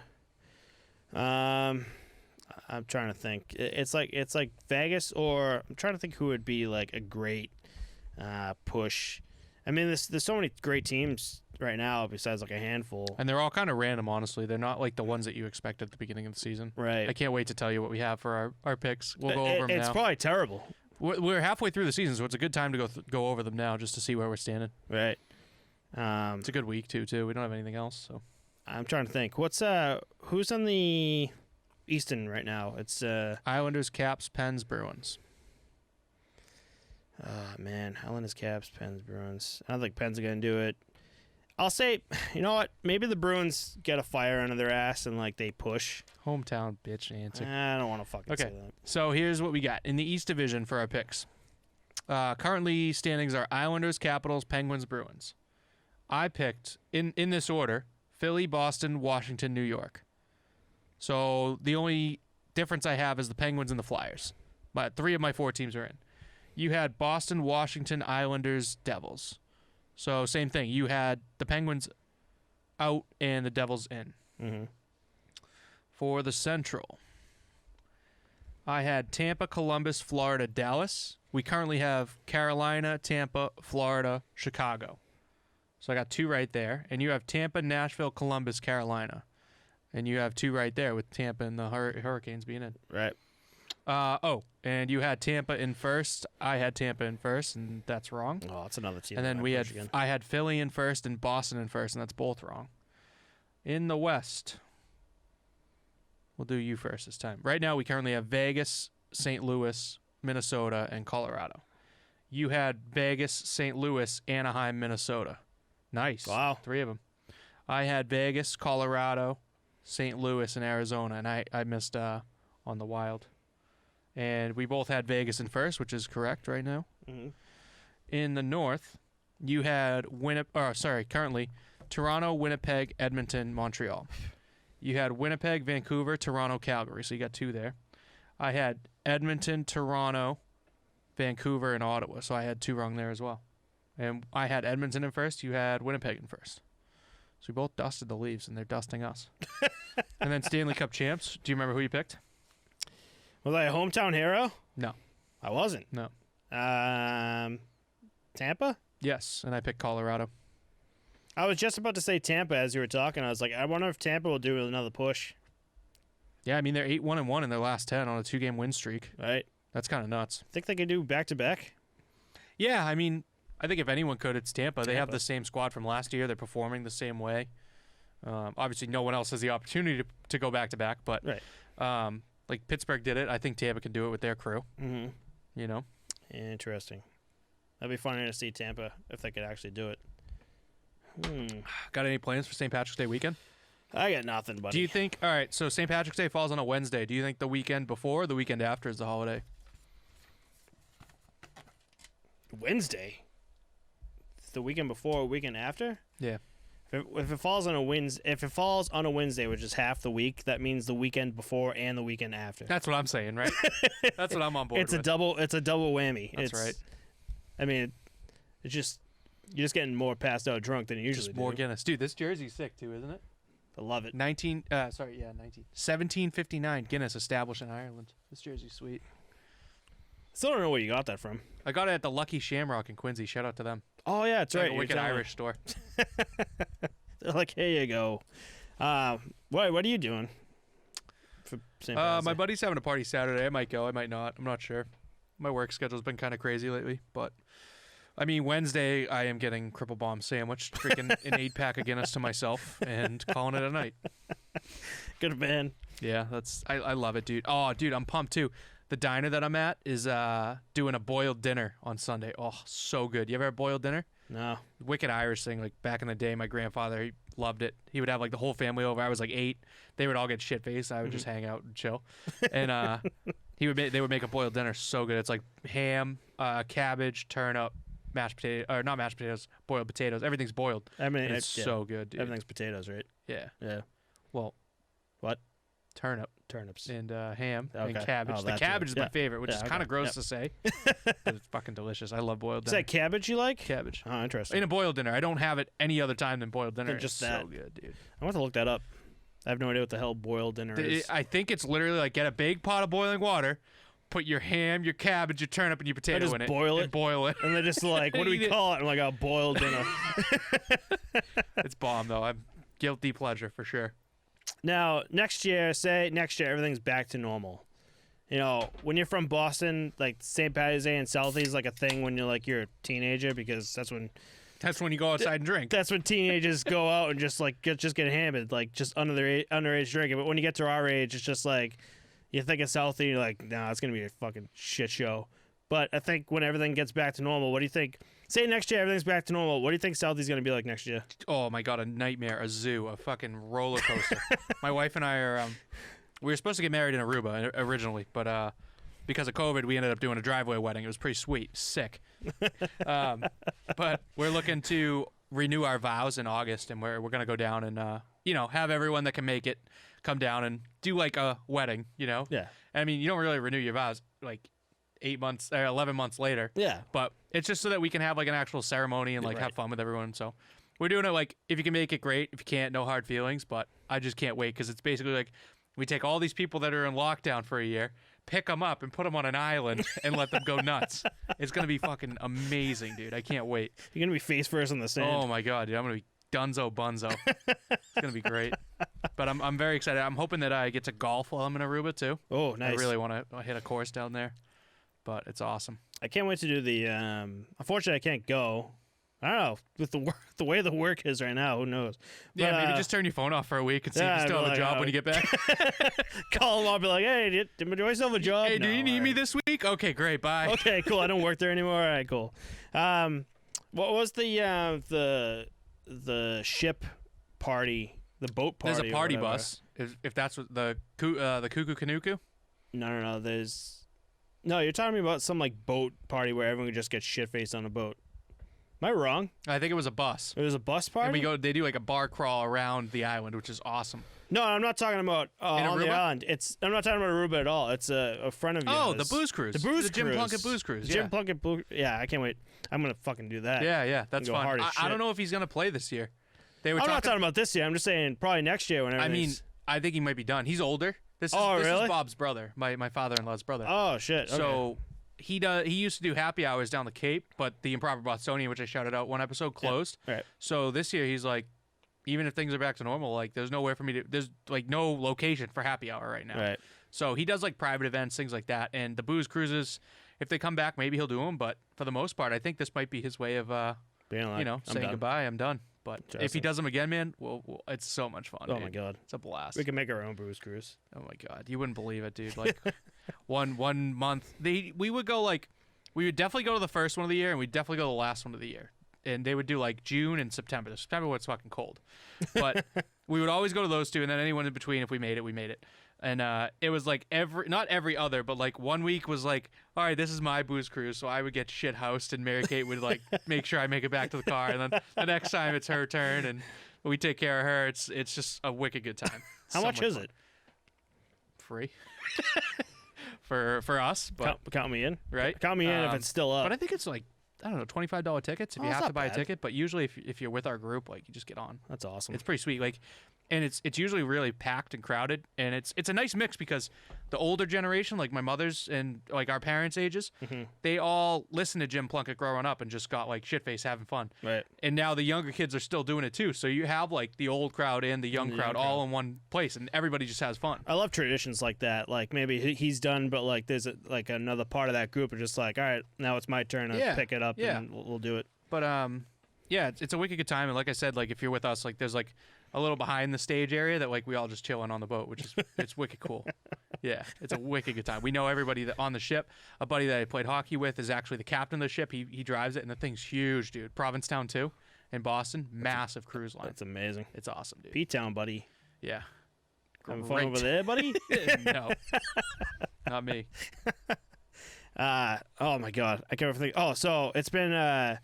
I'm trying to think. It's like Vegas or I'm trying to think who would be like a great push. I mean, there's so many great teams right now besides like a handful. and they're all kind of random, honestly. They're not like the ones that you expect at the beginning of the season. Right. I can't wait to tell you what we have for our picks. We'll go over them It's now. probably terrible. We're halfway through the season, so it's a good time to go over them now just to see where we're standing. Right. It's a good week too. We don't have anything else, so I'm trying to think. Who's on the Eastern right now? It's Islanders, Caps, Pens, Bruins. Man, Islanders, Caps, Pens, Bruins. I don't think Pens are going to do it. I'll say, you know what? Maybe the Bruins get a fire under their ass and, like, they push. Hometown bitch answer. I don't want to fucking say that. So here's what we got in the East Division for our picks. Currently, standings are Islanders, Capitals, Penguins, Bruins. I picked, in this order, Philly, Boston, Washington, New York. So the only difference I have is the Penguins and the Flyers. But 3 of my 4 teams are in. You had Boston, Washington, Islanders, Devils. So same thing. You had the Penguins out and the Devils in. Mm-hmm. For the Central, I had Tampa, Columbus, Florida, Dallas. We currently have Carolina, Tampa, Florida, Chicago. So I got 2 right there. And you have Tampa, Nashville, Columbus, Carolina. And you have 2 right there with Tampa and the Hurricanes being in. Right. And you had Tampa in first. I had Tampa in first, and that's wrong. Oh, that's another team. And then I had Philly in first and Boston in first, and that's both wrong. In the West, we'll do you first this time. Right now, we currently have Vegas, St. Louis, Minnesota, and Colorado. You had Vegas, St. Louis, Anaheim, Minnesota. Nice. Wow. 3 of them. I had Vegas, Colorado, St. Louis, and Arizona, and I missed on the Wild. And we both had Vegas in first, which is correct right now. Mm-hmm. In the North, you had currently Toronto, Winnipeg, Edmonton, Montreal. You had Winnipeg, Vancouver, Toronto, Calgary. So you got 2 there. I had Edmonton, Toronto, Vancouver, and Ottawa. So I had 2 wrong there as well. And I had Edmonton in first. You had Winnipeg in first. So we both dusted the Leafs, and they're dusting us. And then Stanley Cup champs. Do you remember who you picked? Was I a hometown hero? No. I wasn't. No. Tampa? Yes, and I picked Colorado. I was just about to say Tampa as you were talking. I was like, I wonder if Tampa will do another push. Yeah, I mean, they're 8-1-1 in their last 10 on a 2-game win streak. Right. That's kind of nuts. Think they could do back-to-back? Yeah, I mean, I think if anyone could, it's Tampa. They have the same squad from last year. They're performing the same way. Obviously, no one else has the opportunity to go back-to-back, but right. Like Pittsburgh did it. I think Tampa can do it with their crew. Mm-hmm. You know? Interesting. That'd be funny to see Tampa if they could actually do it. Got any plans for St. Patrick's Day weekend? I got nothing, buddy. Do you think, all right, so St. Patrick's Day falls on a Wednesday. Do you think the weekend before or the weekend after is the holiday? Wednesday? The weekend before or weekend after? Yeah. If it falls on a Wednesday, which is half the week, that means the weekend before and the weekend after. That's what I'm saying, right? That's what I'm on board with. It's a double whammy. That's right. I mean, it's just you're just getting more passed out drunk than you usually just more do. Guinness. Dude, this jersey's sick too, isn't it? I love it. 1759 Guinness established in Ireland. This jersey's sweet. Still don't know where you got that from. I got it at the Lucky Shamrock in Quincy. Shout out to them. Oh yeah, that's It's right. like a wicked Irish store. They're like, here you go. What are you doing for St. Patrick's my Day? buddy's having a party Saturday. I might go. I might not. I'm not sure. My work schedule's been kind of crazy lately, but I mean, Wednesday I am getting Cripple Bomb sandwich, drinking an 8-pack of Guinness to myself, and calling it a night. Good man. Yeah, I love it, dude. Oh, dude, I'm pumped too. The diner that I'm at is doing a boiled dinner on Sunday. Oh, so good. You ever had boiled dinner? No. Wicked Irish thing. Like back in the day, my grandfather, he loved it. He would have like the whole family over. I was like 8. They would all get shit faced. I would just hang out and chill. And they would make a boiled dinner so good. It's like ham, cabbage, turnip, mashed potato, or not mashed potatoes, boiled potatoes. Everything's boiled. I mean, it's so good, dude. Everything's potatoes, right? Yeah. Yeah. Well, What? Turnips and ham and Okay. cabbage. Oh, the that cabbage too. is my Yeah. favorite, which Yeah, is okay. kind of gross Yep. to say, but it's fucking delicious. I love boiled Is dinner. that cabbage you like? Cabbage. Oh, interesting. In a boiled dinner. I don't have it any other time than boiled dinner. Than just it's that. so good, dude. I want to look that up. I have no idea what the hell boiled dinner is. I think it's literally like get a big pot of boiling water, put your ham, your cabbage, your turnip, and your potato just in it. boil it? And boil it. And they're just like, what do we Eat it. call it? I'm like, a boiled dinner. It's bomb, though. I'm guilty pleasure for sure. Now, next year, everything's back to normal. You know, when you're from Boston, like St. Patty's Day and Southie is like a thing when you're a teenager, because that's when you go outside and drink. that's when teenagers go out and just get hammered, like just underage drinking. But when you get to our age, it's just like you think of Southie, you're like, nah, it's gonna be a fucking shit show. But I think when everything gets back to normal, what do you think? Say next year everything's back to normal. What do you think Southie's going to be like next year? Oh my god, a nightmare, a zoo, a fucking roller coaster. My wife and I are we were supposed to get married in Aruba originally, but because of COVID, we ended up doing a driveway wedding. It was pretty sweet, sick. But we're looking to renew our vows in August, and we're gonna go down and have everyone that can make it come down and do like a wedding. Yeah. I mean, you don't really renew your vows like 8 months or 11 months later. Yeah. But it's just so that we can have like an actual ceremony and like have fun with everyone. So we're doing it like, if you can make it, great. If you can't, no hard feelings. But I just can't wait, because it's basically like we take all these people that are in lockdown for a year, pick them up and put them on an island and let them go nuts. It's going to be fucking amazing, dude. I can't wait. You're going to be face first in the sand. Oh my God, dude. I'm going to be dunzo bunzo. It's going to be great. But I'm very excited. I'm hoping that I get to golf while I'm in Aruba too. Oh, nice. I really want to hit a course down there. But it's awesome. I can't wait to do the. Unfortunately, I can't go. I don't know, with the way the work is right now. Who knows? Yeah, But, maybe just turn your phone off for a week and see if you still have a job when you get back. call them up, be like, "Hey, do I still have a job? Hey, do No, you need me alright. this week? Okay, great. Bye. Okay, cool. I don't work there anymore. All right, cool. What was the ship party? The boat party? There's a or party whatever? bus. If that's what the Cuckoo Canuku. No. No, you're talking about some like boat party where everyone just gets shit faced on a boat. Am I wrong? I think it was a bus. It was a bus party. And they do like a bar crawl around the island, which is awesome. No, I'm not talking about on the Aruba? island. I'm not talking about Aruba at all. It's a friend of yours. Oh, the booze cruise. The booze Jim cruise. Plunkett booze cruise. The Jim Plunkett booze. Yeah, I can't wait. I'm gonna fucking do that. Yeah, that's Go fun. hard as I shit. don't know if he's gonna play this year. They were I'm not talking. talking about this year. I'm just saying probably next year whenever. I mean, I think he might be done. He's older. This is really? Bob's brother, my father-in-law's brother. Oh shit. Okay. So he used to do happy hours down the Cape, but the Improper Bostonian, which I shouted out one episode, closed. Yeah. Right. So this year he's like, even if things are back to normal, like there's nowhere for me to. There's like no location for happy hour right now. Right. So he does like private events, things like that, and the booze cruises. If they come back, maybe he'll do them. But for the most part, I think this might be his way of, Being like, I'm saying done. goodbye. I'm done. But if he Interesting. does them again, man, it's so much fun. Oh dude. my god. It's a blast. We can make our own booze cruise. Oh my God, you wouldn't believe it, dude. Like one month, we would go like, we would definitely go to the first one of the year, and we'd definitely go to the last one of the year. And they would do like June and September. September was fucking cold, but we would always go to those two, and then anyone in between, if we made it, we made it. And it was like not every other, but like 1 week was like, all right, this is my booze cruise. So I would get shit housed, and Mary Kate would like make sure I make it back to the car. And then the next time it's her turn, and we take care of her. It's just a wicked good time. How So much is fun. it? Free for us, but Count me in. right. Count me in if it's still up. But I think it's like, I don't know, $25 tickets if you it's have to not buy bad. a ticket. But usually, if you're with our group, like you just get on. That's awesome. It's pretty sweet. Like, and it's usually really packed and crowded, and it's a nice mix because the older generation, like my mother's and like our parents' ages, they all listened to Jim Plunkett growing up and just got like shit face having fun. Right. And now the younger kids are still doing it too. So you have like the old crowd and the young crowd all in one place, and everybody just has fun. I love traditions like that. Like maybe he's done, but like there's like another part of that group, and just like, all right, now it's my turn to pick it up, and we'll do it. But yeah, it's a wicked good time, and like I said, like if you're with us, like there's like a little behind the stage area that like we all just chilling on the boat, which is it's wicked cool. Yeah, it's a wicked good time. We know everybody that on the ship. A buddy that I played hockey with is actually the captain of the ship. He drives it, and the thing's huge, dude. Provincetown too, in Boston, massive cruise line. That's amazing. It's awesome, dude. P-Town, buddy. Yeah. Having fun Great. over there, buddy? No, not me. Oh my god, I can't think. Oh, so it's been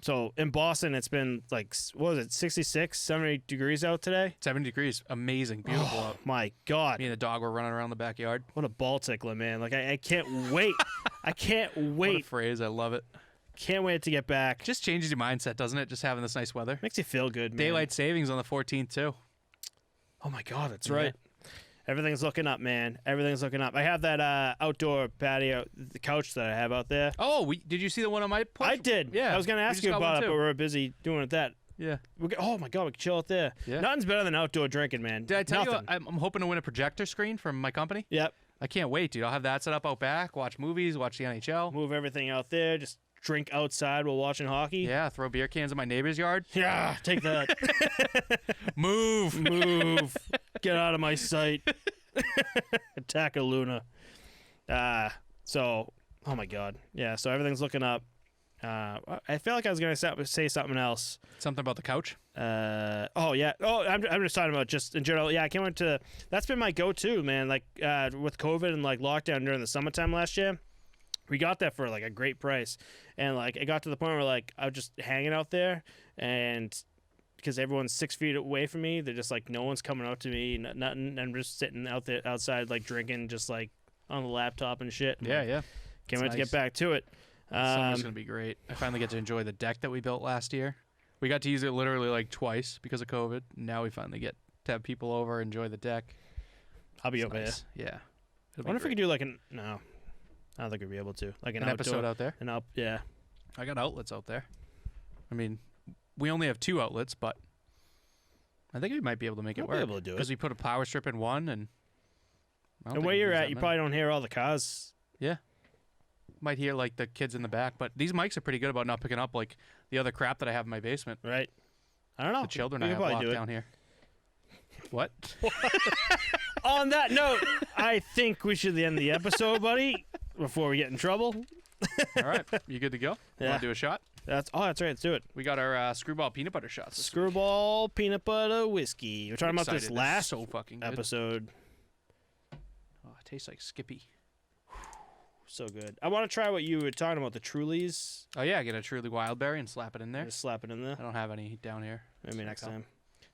so in Boston, it's been like, what was it, 66, 70 degrees out today? 70 degrees, amazing, beautiful out. My god, Me and the dog were running around the backyard. what a ball tickler, man! Like I can't wait. I can't What a wait. phrase, I love it. Can't wait to get back. Just changes your mindset, doesn't it? Just having this nice weather. Makes you feel good, man. Daylight savings on the 14th too. Oh my god, that's Yeah. right. Everything's looking up, man. Everything's looking up. I have that outdoor patio, the couch that I have out there. Oh, did you see the one on my porch? I did. Yeah. I was going to we ask just you got about one, it, too. but we were busy doing that. Yeah. Oh my god, we can chill out there. Yeah. Nothing's better than outdoor drinking, man. Did I tell Nothing. you I'm hoping to win a projector screen from my company? Yep. I can't wait, dude. I'll have that set up out back, watch movies, watch the NHL. Move everything out there. Just drink outside while watching hockey. Yeah, throw beer cans in my neighbor's yard. Yeah, take that. Move. Move. Get out of my sight. Attack a Luna. So Oh my God. Yeah. So everything's looking up. I feel like I was gonna say something else. Something about the couch? Oh yeah. Oh, I'm just talking about just in general. Yeah, I came into. That's been my go-to, man. Like with COVID and like lockdown during the summertime last year, we got that for like a great price, and like it got to the point where like I was just hanging out there, and because everyone's 6 feet away from me, they're just like no one's coming up to me, nothing. I'm just sitting out there outside like drinking, just like on the laptop and shit. Yeah, yeah. Can't wait to get back to it. Summer's gonna be great. I finally get to enjoy the deck that we built last year. We got to use it literally like twice because of COVID. Now we finally get to have people over, enjoy the deck. I'll be over nice. Yeah. I wonder if we could do like no, I don't think we'd be able to. Like an episode out there. Yeah. I got outlets out there. I mean, we only have 2 outlets, but I think we might be able to make it work. Be able to do it because we put a power strip in one, and where you're at, you probably don't hear all the cars. Yeah. Might hear like the kids in the back, but these mics are pretty good about not picking up like the other crap that I have in my basement. Right. I don't know. The children I have locked down here. What? On that note, I think we should end the episode, buddy, before we get in trouble. All right. You good to go? Yeah. Want to do a shot? That's right. Let's do it. We got our Screwball peanut butter shots. Screwball peanut butter whiskey. We're talking about this last so fucking good. episode. Oh, it tastes like Skippy. So good. I want to try what you were talking about, the Trulies. Oh, yeah. Get a Truly Wild Berry and slap it in there. Just slap it in there. I don't have any down here. Maybe next time.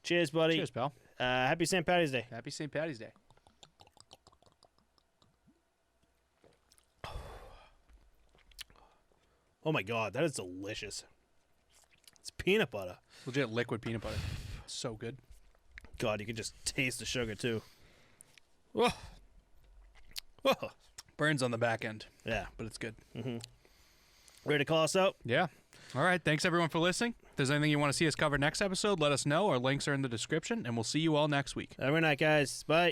Cheers, buddy. Cheers, pal. Happy St. Patty's Day. Happy St. Patty's Day. Oh, my God. That is delicious. It's peanut butter. Legit liquid peanut butter. So good. God, you can just taste the sugar, too. Whoa. Whoa. Burns on the back end. Yeah. But it's good. Mm-hmm. Ready to call us out? Yeah. All right. Thanks, everyone, for listening. If there's anything you want to see us cover next episode, let us know. Our links are in the description, and we'll see you all next week. Have a good night, guys. Bye.